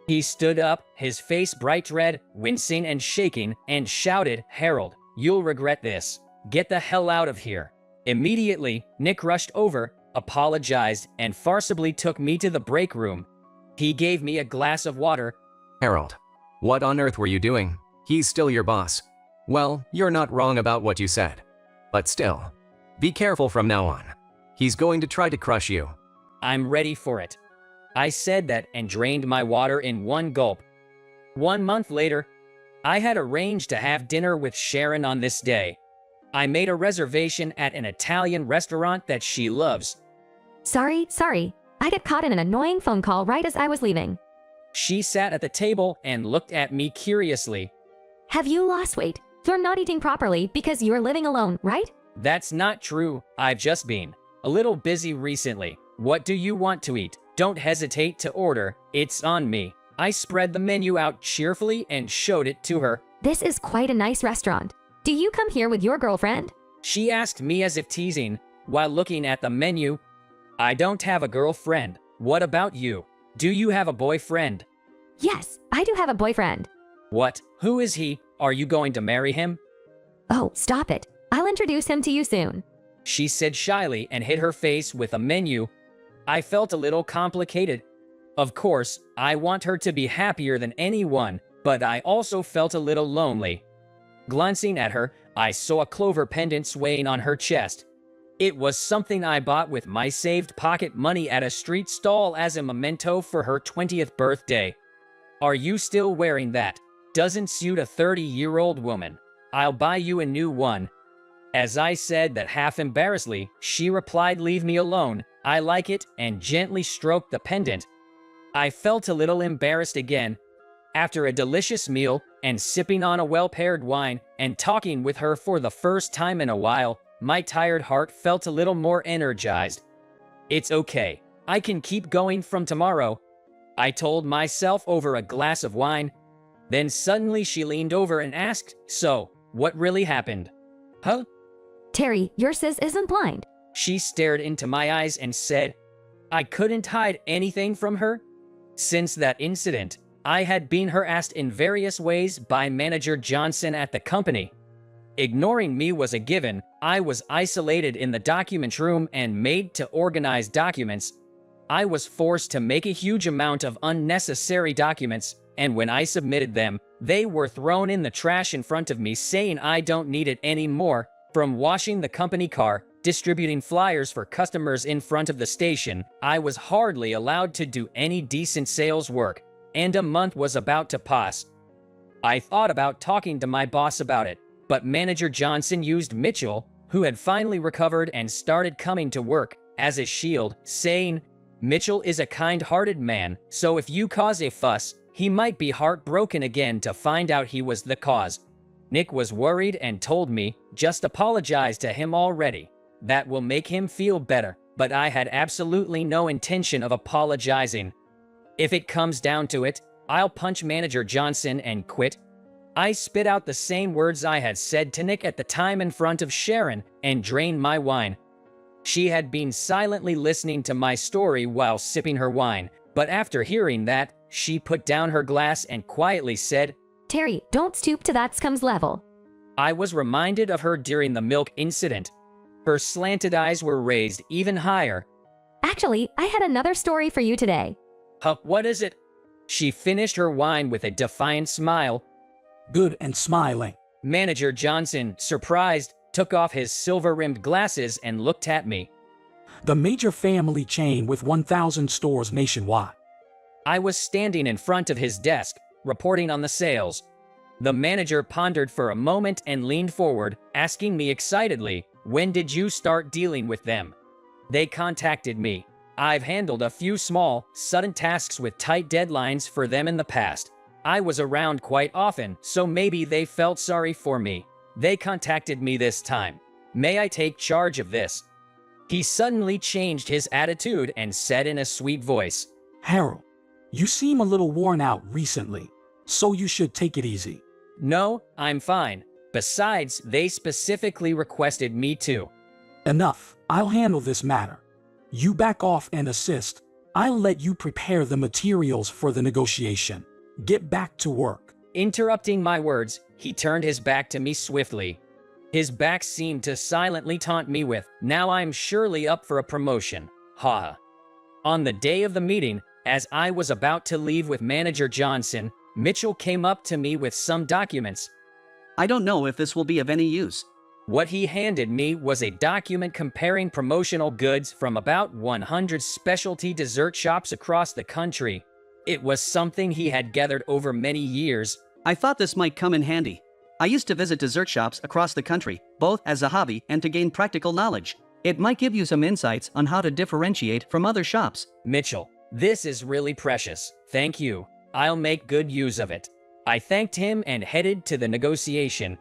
He stood up, his face bright red, wincing and shaking, and shouted, "Harold, you'll regret this. Get the hell out of here." Immediately, Nick rushed over, apologized, and forcibly took me to the break room. He gave me a glass of water. "Harold, what on earth were you doing? He's still your boss." "Well, you're not wrong about what you said. But still, be careful from now on. He's going to try to crush you." "I'm ready for it." I said that and drained my water in one gulp. 1 month later, I had arranged to have dinner with Sharon on this day. I made a reservation at an Italian restaurant that she loves. Sorry. I got caught in an annoying phone call right as I was leaving. She sat at the table and looked at me curiously. Have you lost weight? You're not eating properly because you're living alone, right? That's not true. I've just been a little busy recently. What do you want to eat? Don't hesitate to order. It's on me. I spread the menu out cheerfully and showed it to her. This is quite a nice restaurant. Do you come here with your girlfriend? She asked me as if teasing, while looking at the menu. I don't have a girlfriend. What about you? Do you have a boyfriend? Yes, I do have a boyfriend. What? Who is he? Are you going to marry him? Oh, stop it. I'll introduce him to you soon. She said shyly and hid her face with a menu. I felt a little complicated. Of course, I want her to be happier than anyone, but I also felt a little lonely. Glancing at her, I saw a clover pendant swaying on her chest. It was something I bought with my saved pocket money at a street stall as a memento for her 20th birthday. Are you still wearing that? Doesn't suit a 30-year-old woman. I'll buy you a new one. As I said that half embarrassedly, she replied, "Leave me alone. I like it," and gently stroked the pendant. I felt a little embarrassed again. After a delicious meal and sipping on a well-paired wine and talking with her for the first time in a while, my tired heart felt a little more energized. It's okay. I can keep going from tomorrow, I told myself over a glass of wine. Then suddenly she leaned over and asked, "So, what really happened?" "Huh?" Terry, your sis isn't blind. She stared into my eyes and said, I couldn't hide anything from her. Since that incident, I had been harassed in various ways by manager Johnson at the company. Ignoring me was a given. I was isolated in the document room and made to organize documents. I was forced to make a huge amount of unnecessary documents, and when I submitted them, they were thrown in the trash in front of me saying I don't need it anymore. From washing the company car, distributing flyers for customers in front of the station, I was hardly allowed to do any decent sales work, and a month was about to pass. I thought about talking to my boss about it, but manager Johnson used Mitchell, who had finally recovered and started coming to work, as a shield, saying, Mitchell is a kind-hearted man, so if you cause a fuss, he might be heartbroken again to find out he was the cause. Nick was worried and told me, just apologize to him already. That will make him feel better, but I had absolutely no intention of apologizing. If it comes down to it, I'll punch Manager Johnson and quit. I spit out the same words I had said to Nick at the time in front of Sharon and drained my wine. She had been silently listening to my story while sipping her wine, but after hearing that, she put down her glass and quietly said, Terry, don't stoop to that scum's level. I was reminded of her during the milk incident. Her slanted eyes were raised even higher. Actually, I had another story for you today. What is it? She finished her wine with a defiant smile. Good and smiling. Manager Johnson, surprised, took off his silver-rimmed glasses and looked at me. The major family chain with 1,000 stores nationwide. I was standing in front of his desk, reporting on the sales. The manager pondered for a moment and leaned forward, asking me excitedly, when did you start dealing with them? They contacted me. I've handled a few small, sudden tasks with tight deadlines for them in the past. I was around quite often, so maybe they felt sorry for me. They contacted me this time. May I take charge of this? He suddenly changed his attitude and said in a sweet voice, Harold, you seem a little worn out recently, so you should take it easy. No, I'm fine. Besides, they specifically requested me to. Enough. I'll handle this matter. You back off and assist. I'll let you prepare the materials for the negotiation. Get back to work. Interrupting my words, he turned his back to me swiftly. His back seemed to silently taunt me with, now I'm surely up for a promotion. Ha. On the day of the meeting, as I was about to leave with Manager Johnson, Mitchell came up to me with some documents. I don't know if this will be of any use. What he handed me was a document comparing promotional goods from about 100 specialty dessert shops across the country. It was something he had gathered over many years. I thought this might come in handy. I used to visit dessert shops across the country, both as a hobby and to gain practical knowledge. It might give you some insights on how to differentiate from other shops. Mitchell, this is really precious. Thank you. I'll make good use of it. I thanked him and headed to the negotiation.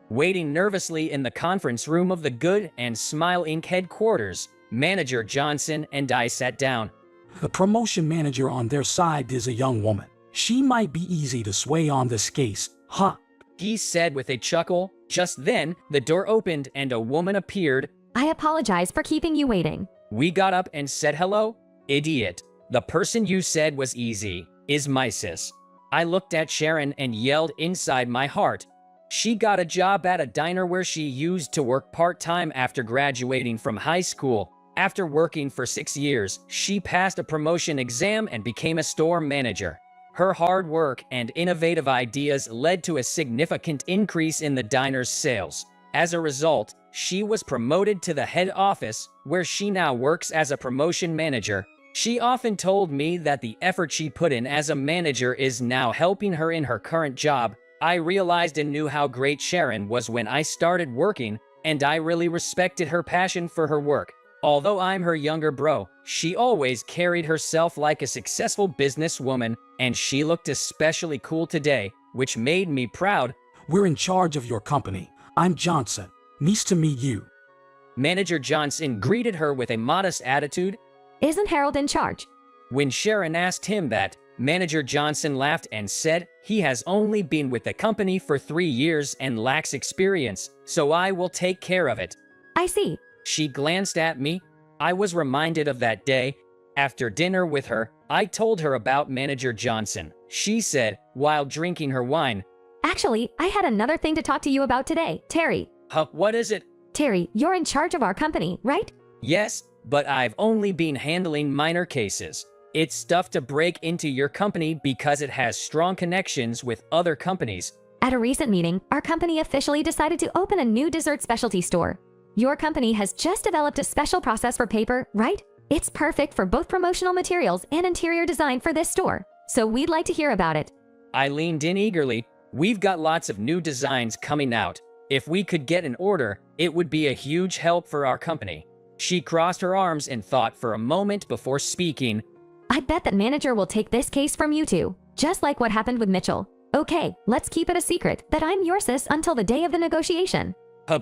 Waiting nervously in the conference room of the Good and Smile Inc. headquarters, Manager Johnson and I sat down. The promotion manager on their side is a young woman. She might be easy to sway on this case, huh? He said with a chuckle. Just then, the door opened and a woman appeared. I apologize for keeping you waiting. We got up and said hello. Idiot. The person you said was easy is my sis. I looked at Sharon and yelled inside my heart. She got a job at a diner where she used to work part-time after graduating from high school. After working for 6 years, she passed a promotion exam and became a store manager. Her hard work and innovative ideas led to a significant increase in the diner's sales. As a result, she was promoted to the head office, where she now works as a promotion manager. She often told me that the effort she put in as a manager is now helping her in her current job. I realized and knew how great Sharon was when I started working, and I really respected her passion for her work. Although I'm her younger bro, she always carried herself like a successful businesswoman, and she looked especially cool today, which made me proud. We're in charge of your company. I'm Johnson. Nice to meet you. Manager Johnson greeted her with a modest attitude. Isn't Harold in charge? When Sharon asked him that, Manager Johnson laughed and said, he has only been with the company for 3 years and lacks experience, so I will take care of it. I see. She glanced at me. I was reminded of that day. After dinner with her, I told her about Manager Johnson. She said, while drinking her wine, Actually, I had another thing to talk to you about today, Terry. What is it? Terry, you're in charge of our company, right? Yes, but I've only been handling minor cases. It's tough to break into your company because it has strong connections with other companies. At a recent meeting, our company officially decided to open a new dessert specialty store. Your company has just developed a special process for paper, right? It's perfect for both promotional materials and interior design for this store, so we'd like to hear about it. I leaned in eagerly. We've got lots of new designs coming out. If we could get an order, it would be a huge help for our company. She crossed her arms and thought for a moment before speaking. I bet that manager will take this case from you two, just like what happened with Mitchell. Okay, let's keep it a secret that I'm your sis until the day of the negotiation.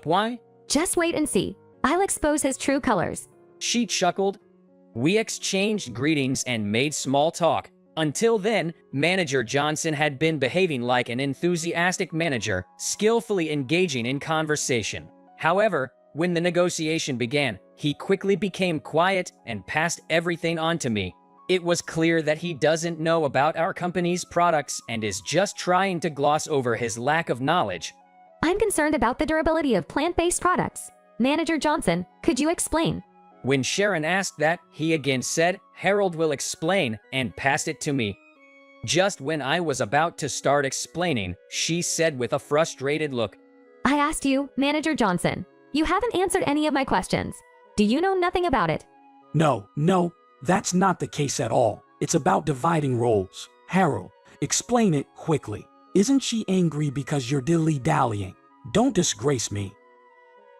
Why? Just wait and see. I'll expose his true colors. She chuckled. We exchanged greetings and made small talk. Until then, Manager Johnson had been behaving like an enthusiastic manager, skillfully engaging in conversation. However, when the negotiation began, he quickly became quiet and passed everything on to me. It was clear that he doesn't know about our company's products and is just trying to gloss over his lack of knowledge. I'm concerned about the durability of plant-based products. Manager Johnson, could you explain? When Sharon asked that, he again said, "Harold will explain," and passed it to me. Just when I was about to start explaining, she said with a frustrated look, I asked you, Manager Johnson. You haven't answered any of my questions. Do you know nothing about it? No, that's not the case at all. It's about dividing roles. Harold, explain it quickly. Isn't she angry because you're dilly-dallying? Don't disgrace me.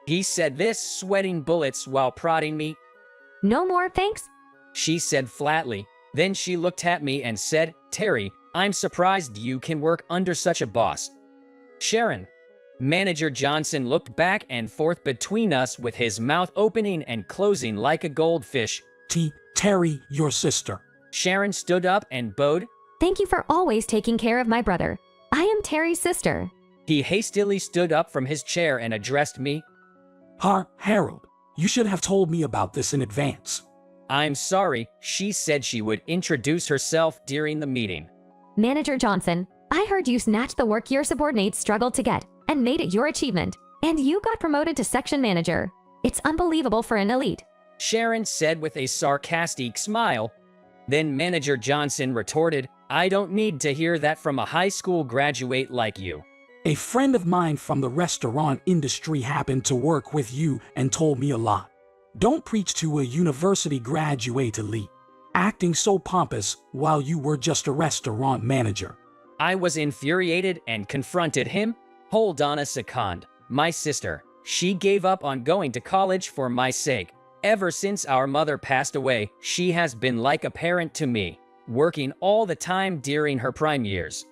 He said this, sweating bullets while prodding me. No more, thanks? She said flatly. Then she looked at me and said, "Terry, I'm surprised you can work under such a boss." Sharon. Manager Johnson looked back and forth between us with his mouth opening and closing like a goldfish. Terry, your sister. Sharon stood up and bowed. Thank you for always taking care of my brother. I am Terry's sister. He hastily stood up from his chair and addressed me. Harold, you should have told me about this in advance. I'm sorry, she said she would introduce herself during the meeting. Manager Johnson, I heard you snatched the work your subordinates struggled to get and made it your achievement, and you got promoted to section manager. It's unbelievable for an elite. Sharon said with a sarcastic smile. Then Manager Johnson retorted, I don't need to hear that from a high school graduate like you. A friend of mine from the restaurant industry happened to work with you and told me a lot. Don't preach to a university graduate elite, acting so pompous while you were just a restaurant manager. I was infuriated and confronted him. Hold on a second. My sister, she gave up on going to college for my sake. Ever since our mother passed away, she has been like a parent to me, working all the time during her prime years.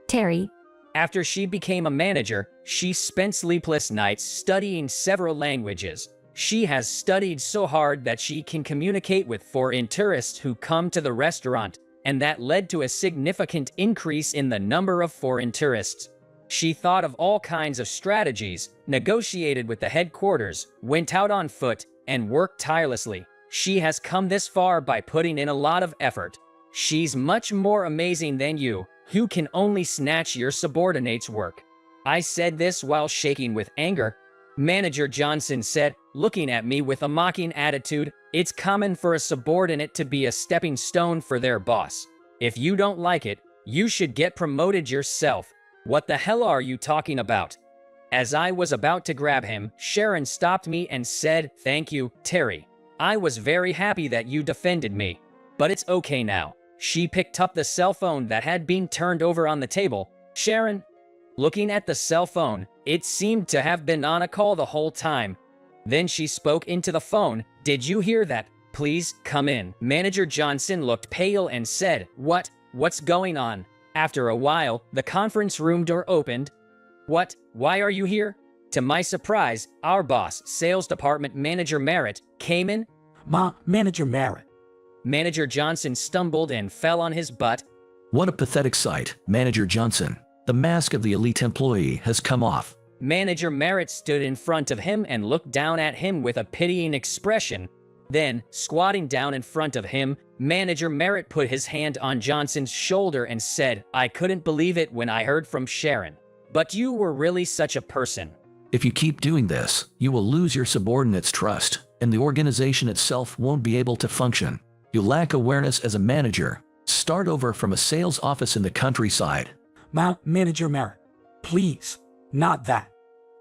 Terry. After she became a manager, she spent sleepless nights studying several languages. She has studied so hard that she can communicate with foreign tourists who come to the restaurant, and that led to a significant increase in the number of foreign tourists. She thought of all kinds of strategies, negotiated with the headquarters, went out on foot, and worked tirelessly. She has come this far by putting in a lot of effort. She's much more amazing than you, who can only snatch your subordinates' work. I said this while shaking with anger. Manager Johnson said, looking at me with a mocking attitude, it's common for a subordinate to be a stepping stone for their boss. If you don't like it, you should get promoted yourself. What the hell are you talking about? As I was about to grab him, Sharon stopped me and said, thank you, Terry. I was very happy that you defended me. But it's okay now. She picked up the cell phone that had been turned over on the table. Sharon, looking at the cell phone, it seemed to have been on a call the whole time. Then she spoke into the phone. Did you hear that? Please, come in. Manager Johnson looked pale and said, What's going on? After a while, the conference room door opened. What? Why are you here? To my surprise, our boss, Sales Department Manager Merritt, came in. Manager Merritt. Manager Johnson stumbled and fell on his butt. What a pathetic sight, Manager Johnson. The mask of the elite employee has come off. Manager Merritt stood in front of him and looked down at him with a pitying expression. Then, squatting down in front of him, Manager Merritt put his hand on Johnson's shoulder and said, I couldn't believe it when I heard from Sharon. But you were really such a person. If you keep doing this, you will lose your subordinates' trust, and the organization itself won't be able to function. You lack awareness as a manager. Start over from a sales office in the countryside. Manager Merritt, please, not that.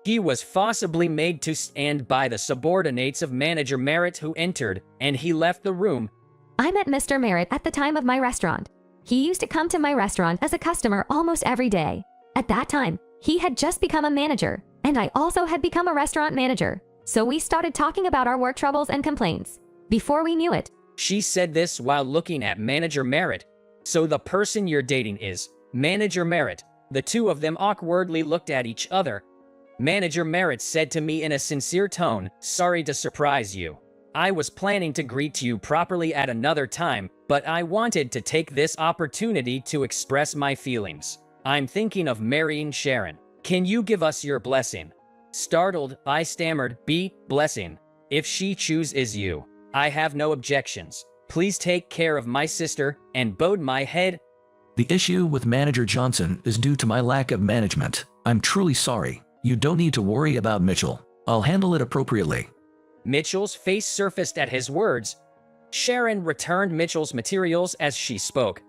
He was forcibly made to stand by the subordinates of Manager Merritt who entered, and he left the room. I met Mr. Merritt at the time of my restaurant. He used to come to my restaurant as a customer almost every day. At that time, he had just become a manager, and I also had become a restaurant manager. So we started talking about our work troubles and complaints. Before we knew it. She said this while looking at Manager Merritt. So the person you're dating is Manager Merritt. The two of them awkwardly looked at each other. Manager Merritt said to me in a sincere tone, sorry to surprise you. I was planning to greet you properly at another time, but I wanted to take this opportunity to express my feelings. I'm thinking of marrying Sharon. Can you give us your blessing? Startled, I stammered, blessing. If she chooses you, I have no objections. Please take care of my sister and bowed my head. The issue with Manager Johnson is due to my lack of management. I'm truly sorry. You don't need to worry about Mitchell. I'll handle it appropriately. Mitchell's face surfaced at his words. Sharon returned Mitchell's materials as she spoke.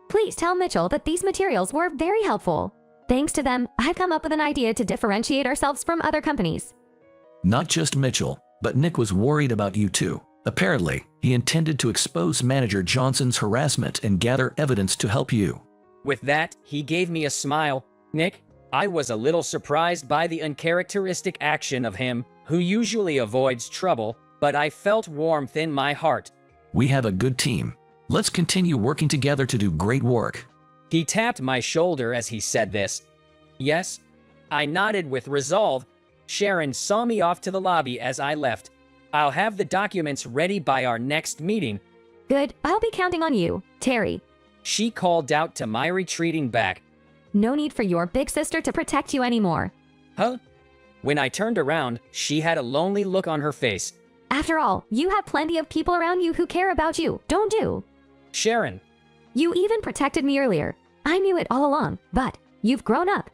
Please tell Mitchell that these materials were very helpful. Thanks to them, I've come up with an idea to differentiate ourselves from other companies. Not just Mitchell, but Nick was worried about you too. Apparently, he intended to expose Manager Johnson's harassment and gather evidence to help you. With that, he gave me a smile. Nick, I was a little surprised by the uncharacteristic action of him, who usually avoids trouble, but I felt warmth in my heart. We have a good team. Let's continue working together to do great work. He tapped my shoulder as he said this. Yes, I nodded with resolve. Sharon saw me off to the lobby as I left. I'll have the documents ready by our next meeting. Good, I'll be counting on you, Terry. She called out to my retreating back. No need for your big sister to protect you anymore. Huh? When I turned around, she had a lonely look on her face. After all, you have plenty of people around you who care about you, don't you? Sharon. You even protected me earlier. I knew it all along, but you've grown up.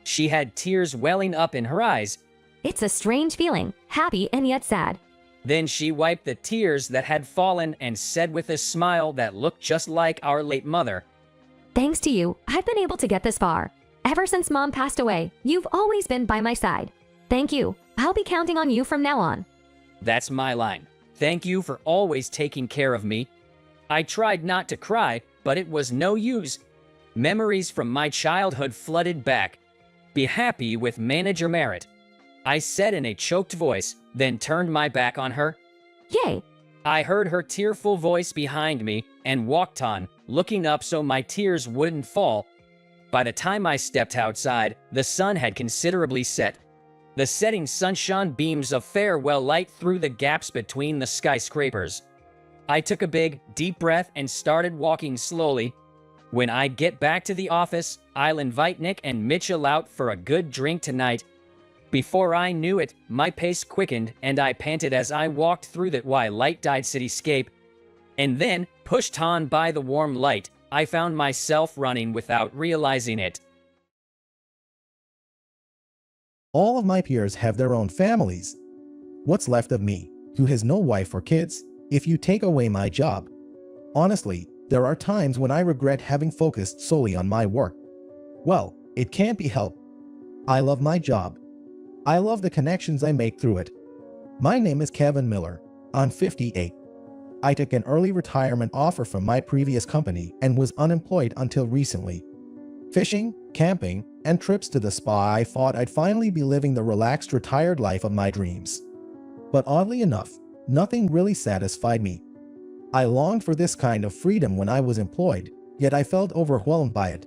She had tears welling up in her eyes. It's a strange feeling, happy and yet sad. Then she wiped the tears that had fallen and said with a smile that looked just like our late mother. Thanks to you, I've been able to get this far. Ever since Mom passed away, you've always been by my side. Thank you. I'll be counting on you from now on. That's my line. Thank you for always taking care of me. I tried not to cry, but it was no use. Memories from my childhood flooded back. Be happy with Manager Merritt, I said in a choked voice, then turned my back on her. Yay! I heard her tearful voice behind me and walked on, looking up so my tears wouldn't fall. By the time I stepped outside, the sun had considerably set. The setting sun shone beams of farewell light through the gaps between the skyscrapers. I took a big, deep breath and started walking slowly. When I get back to the office, I'll invite Nick and Mitchell out for a good drink tonight. Before I knew it, my pace quickened and I panted as I walked through that light-dyed cityscape. And then, pushed on by the warm light, I found myself running without realizing it. All of my peers have their own families. What's left of me, who has no wife or kids, if you take away my job? Honestly, there are times when I regret having focused solely on my work. Well, it can't be helped. I love my job. I love the connections I make through it. My name is Kevin Miller. I'm 58. I took an early retirement offer from my previous company and was unemployed until recently. Fishing, camping, and trips to the spa, I thought I'd finally be living the relaxed, retired life of my dreams. But oddly enough, nothing really satisfied me. I longed for this kind of freedom when I was employed, yet I felt overwhelmed by it.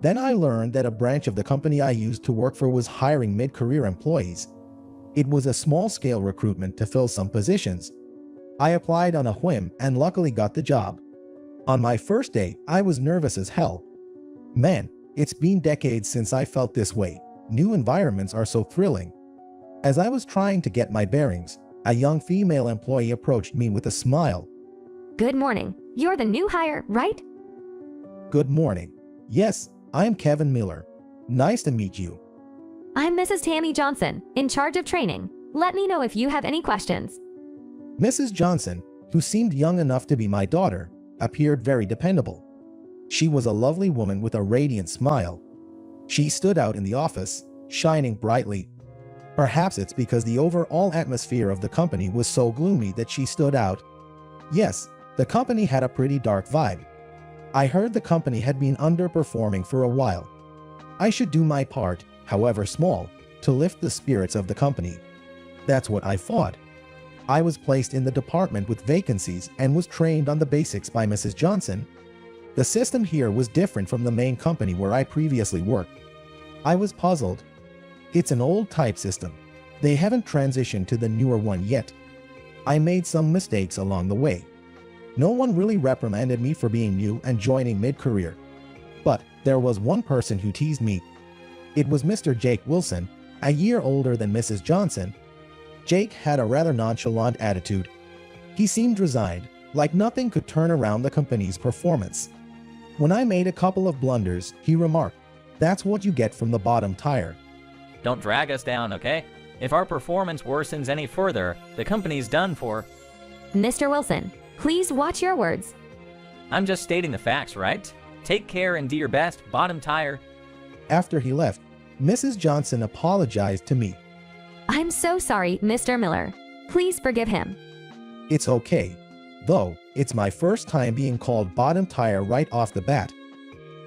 Then I learned that a branch of the company I used to work for was hiring mid-career employees. It was a small-scale recruitment to fill some positions. I applied on a whim and luckily got the job. On my first day, I was nervous as hell. Man, it's been decades since I felt this way. New environments are so thrilling. As I was trying to get my bearings, a young female employee approached me with a smile. Good morning. You're the new hire, right? Good morning. Yes, I'm Kevin Miller. Nice to meet you. I'm Mrs. Tammy Johnson, in charge of training. Let me know if you have any questions. Mrs. Johnson, who seemed young enough to be my daughter, appeared very dependable. She was a lovely woman with a radiant smile. She stood out in the office, shining brightly. Perhaps it's because the overall atmosphere of the company was so gloomy that she stood out. Yes, the company had a pretty dark vibe. I heard the company had been underperforming for a while. I should do my part, however small, to lift the spirits of the company. That's what I thought. I was placed in the department with vacancies and was trained on the basics by Mrs. Johnson. The system here was different from the main company where I previously worked. I was puzzled. It's an old type system. They haven't transitioned to the newer one yet. I made some mistakes along the way. No one really reprimanded me for being new and joining mid-career. But there was one person who teased me. It was Mr. Jake Wilson, a year older than Mrs. Johnson. Jake had a rather nonchalant attitude. He seemed resigned, like nothing could turn around the company's performance. When I made a couple of blunders, he remarked, "That's what you get from the bottom tire." Don't drag us down, okay? If our performance worsens any further, the company's done for. Mr. Wilson, please watch your words. I'm just stating the facts, right? Take care and do your best, bottom tire. After he left, Mrs. Johnson apologized to me. I'm so sorry, Mr. Miller. Please forgive him. It's okay. Though, it's my first time being called bottom tire right off the bat.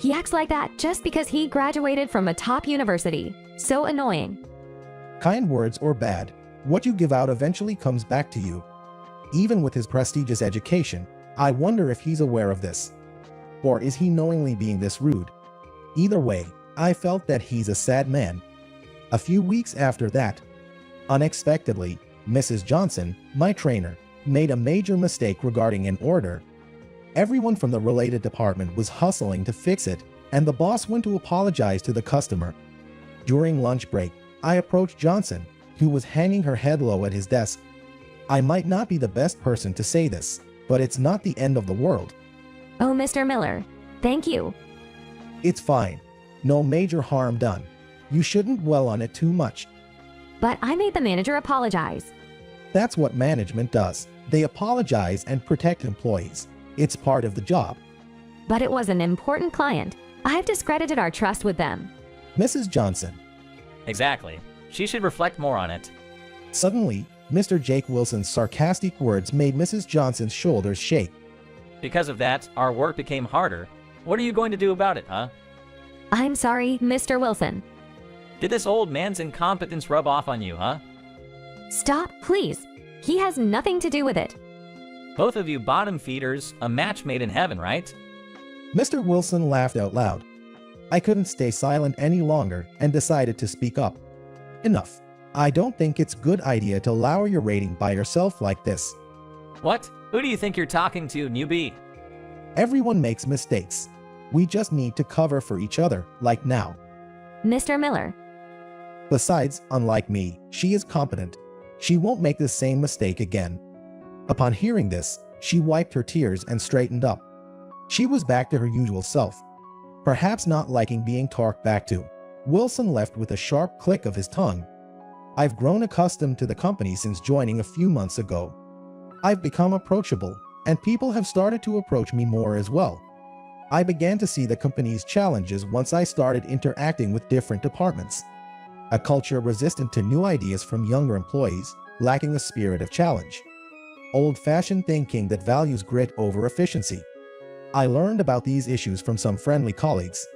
He acts like that just because he graduated from a top university. So annoying. Kind words or bad, what you give out eventually comes back to you. Even with his prestigious education, I wonder if he's aware of this. Or is he knowingly being this rude? Either way, I felt that he's a sad man. A few weeks after that, unexpectedly, Mrs. Johnson, my trainer, made a major mistake regarding an order. Everyone from the related department was hustling to fix it, and the boss went to apologize to the customer. During lunch break, I approached Johnson, who was hanging her head low at his desk. I might not be the best person to say this, but it's not the end of the world. Oh, Mr. Miller, thank you. It's fine. No major harm done. You shouldn't dwell on it too much. But I made the manager apologize. That's what management does. They apologize and protect employees. It's part of the job. But it was an important client. I've discredited our trust with them. Mrs. Johnson. Exactly. She should reflect more on it. Suddenly, Mr. Jake Wilson's sarcastic words made Mrs. Johnson's shoulders shake. Because of that, our work became harder. What are you going to do about it, huh? I'm sorry, Mr. Wilson. Did this old man's incompetence rub off on you, huh? Stop, please. He has nothing to do with it. Both of you bottom feeders, a match made in heaven, right? Mr. Wilson laughed out loud. I couldn't stay silent any longer and decided to speak up. Enough. I don't think it's a good idea to lower your rating by yourself like this. What? Who do you think you're talking to, newbie? Everyone makes mistakes. We just need to cover for each other, like now. Mr. Miller. Besides, unlike me, she is competent. She won't make the same mistake again. Upon hearing this, she wiped her tears and straightened up. She was back to her usual self. Perhaps not liking being talked back to, Wilson left with a sharp click of his tongue. I've grown accustomed to the company since joining a few months ago. I've become approachable, and people have started to approach me more as well. I began to see the company's challenges once I started interacting with different departments. A culture resistant to new ideas from younger employees, lacking a spirit of challenge. Old-fashioned thinking that values grit over efficiency. I learned about these issues from some friendly colleagues.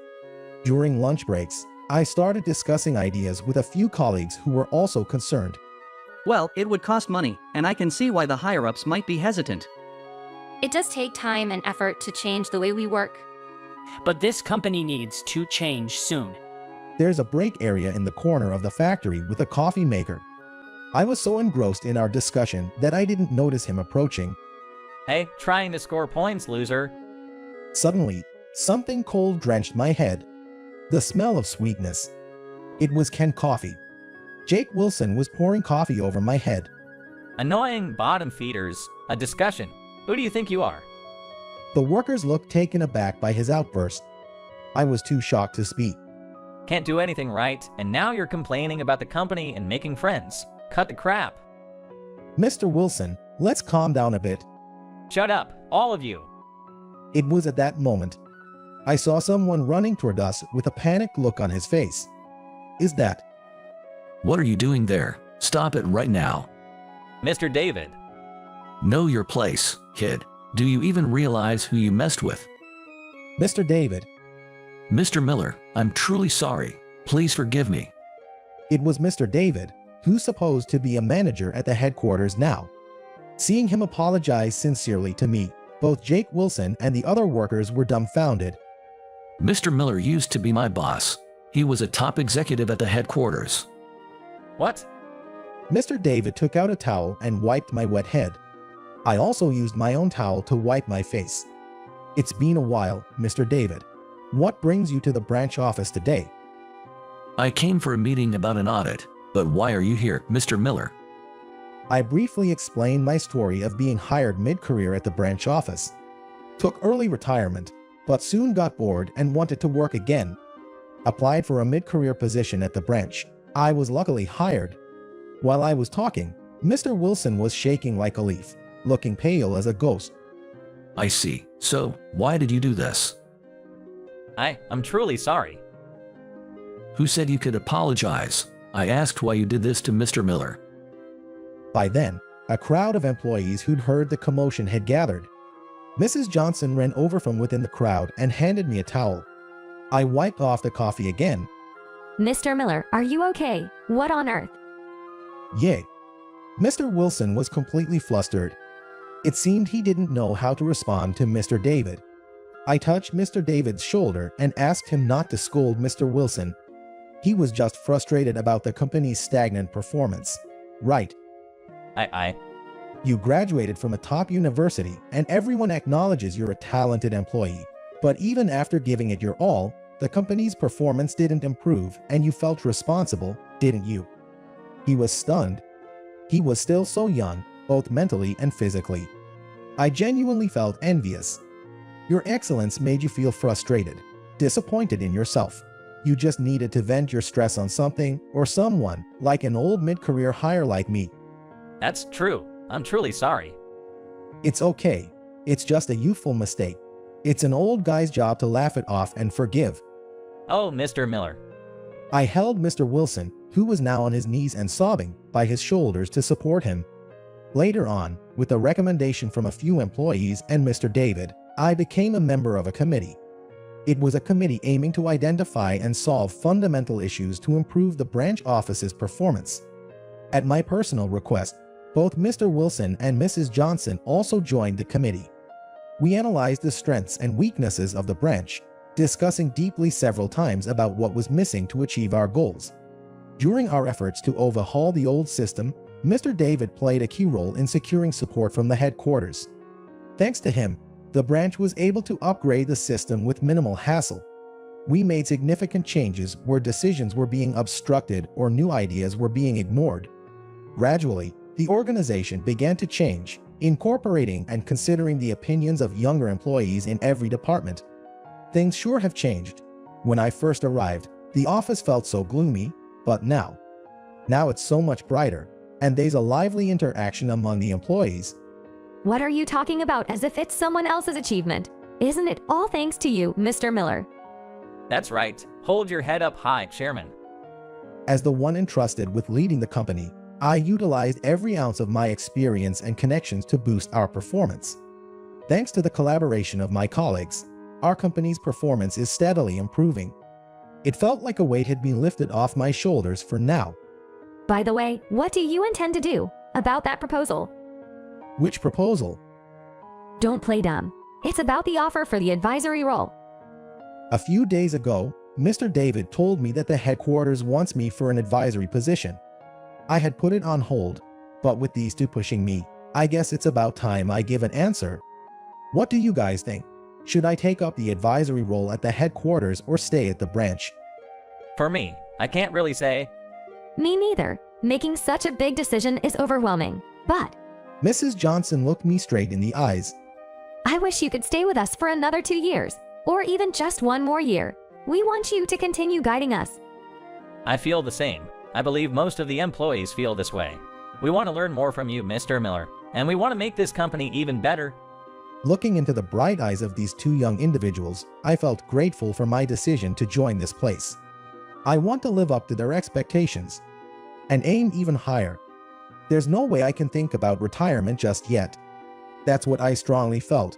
During lunch breaks, I started discussing ideas with a few colleagues who were also concerned. Well, it would cost money, and I can see why the higher-ups might be hesitant. It does take time and effort to change the way we work. But this company needs to change soon. There's a break area in the corner of the factory with a coffee maker. I was so engrossed in our discussion that I didn't notice him approaching. Hey, trying to score points, loser. Suddenly, something cold drenched my head. The smell of sweetness. It was canned coffee. Jake Wilson was pouring coffee over my head. Annoying bottom feeders. A discussion. Who do you think you are? The workers looked taken aback by his outburst. I was too shocked to speak. Can't do anything right, and now you're complaining about the company and making friends. Cut the crap. Mr. Wilson, let's calm down a bit. Shut up, all of you. It was at that moment I saw someone running toward us with a panicked look on his face. Is that? What are you doing there? Stop it right now. Mr. David. Know your place, kid. Do you even realize who you messed with? Mr. David. Mr. Miller, I'm truly sorry. Please forgive me. It was Mr. David, who's supposed to be a manager at the headquarters now. Seeing him apologize sincerely to me, both Jake Wilson and the other workers were dumbfounded. Mr. Miller used to be my boss. He was a top executive at the headquarters. What? Mr. David took out a towel and wiped my wet head. I also used my own towel to wipe my face. It's been a while, Mr. David. What brings you to the branch office today? I came for a meeting about an audit, but why are you here, Mr. Miller? I briefly explained my story of being hired mid-career at the branch office. Took early retirement, but soon got bored and wanted to work again. Applied for a mid-career position at the branch. I was luckily hired. While I was talking, Mr. Wilson was shaking like a leaf, looking pale as a ghost. I see. So, why did you do this? I'm truly sorry. Who said you could apologize? I asked why you did this to Mr. Miller. By then, a crowd of employees who'd heard the commotion had gathered. Mrs. Johnson ran over from within the crowd and handed me a towel. I wiped off the coffee again. Mr. Miller, are you okay? What on earth? Yay. Mr. Wilson was completely flustered. It seemed he didn't know how to respond to Mr. David. I touched Mr. David's shoulder and asked him not to scold Mr. Wilson. He was just frustrated about the company's stagnant performance. Right. You graduated from a top university and everyone acknowledges you're a talented employee. But even after giving it your all, the company's performance didn't improve and you felt responsible, didn't you? He was stunned. He was still so young, both mentally and physically. I genuinely felt envious. Your excellence made you feel frustrated, disappointed in yourself. You just needed to vent your stress on something or someone, like an old mid-career hire like me. That's true. I'm truly sorry. It's okay. It's just a youthful mistake. It's an old guy's job to laugh it off and forgive. Oh, Mr. Miller. I held Mr. Wilson, who was now on his knees and sobbing, by his shoulders to support him. Later on, with a recommendation from a few employees and Mr. David, I became a member of a committee. It was a committee aiming to identify and solve fundamental issues to improve the branch office's performance. At my personal request, both Mr. Wilson and Mrs. Johnson also joined the committee. We analyzed the strengths and weaknesses of the branch, discussing deeply several times about what was missing to achieve our goals. During our efforts to overhaul the old system, Mr. David played a key role in securing support from the headquarters. Thanks to him, the branch was able to upgrade the system with minimal hassle. We made significant changes where decisions were being obstructed or new ideas were being ignored. Gradually, the organization began to change, incorporating and considering the opinions of younger employees in every department. Things sure have changed. When I first arrived, the office felt so gloomy, but now it's so much brighter, and there's a lively interaction among the employees. What are you talking about as if it's someone else's achievement? Isn't it all thanks to you, Mr. Miller? That's right. Hold your head up high, Chairman. As the one entrusted with leading the company, I utilized every ounce of my experience and connections to boost our performance. Thanks to the collaboration of my colleagues, our company's performance is steadily improving. It felt like a weight had been lifted off my shoulders for now. By the way, what do you intend to do about that proposal? Which proposal? Don't play dumb. It's about the offer for the advisory role. A few days ago, Mr. David told me that the headquarters wants me for an advisory position. I had put it on hold, but with these two pushing me, I guess it's about time I give an answer. What do you guys think? Should I take up the advisory role at the headquarters or stay at the branch? For me, I can't really say. Me neither. Making such a big decision is overwhelming, but Mrs. Johnson looked me straight in the eyes. I wish you could stay with us for another 2 years, or even just 1 more year. We want you to continue guiding us. I feel the same. I believe most of the employees feel this way. We want to learn more from you, Mr. Miller, and we want to make this company even better. Looking into the bright eyes of these two young individuals, I felt grateful for my decision to join this place. I want to live up to their expectations and aim even higher. There's no way I can think about retirement just yet. That's what I strongly felt.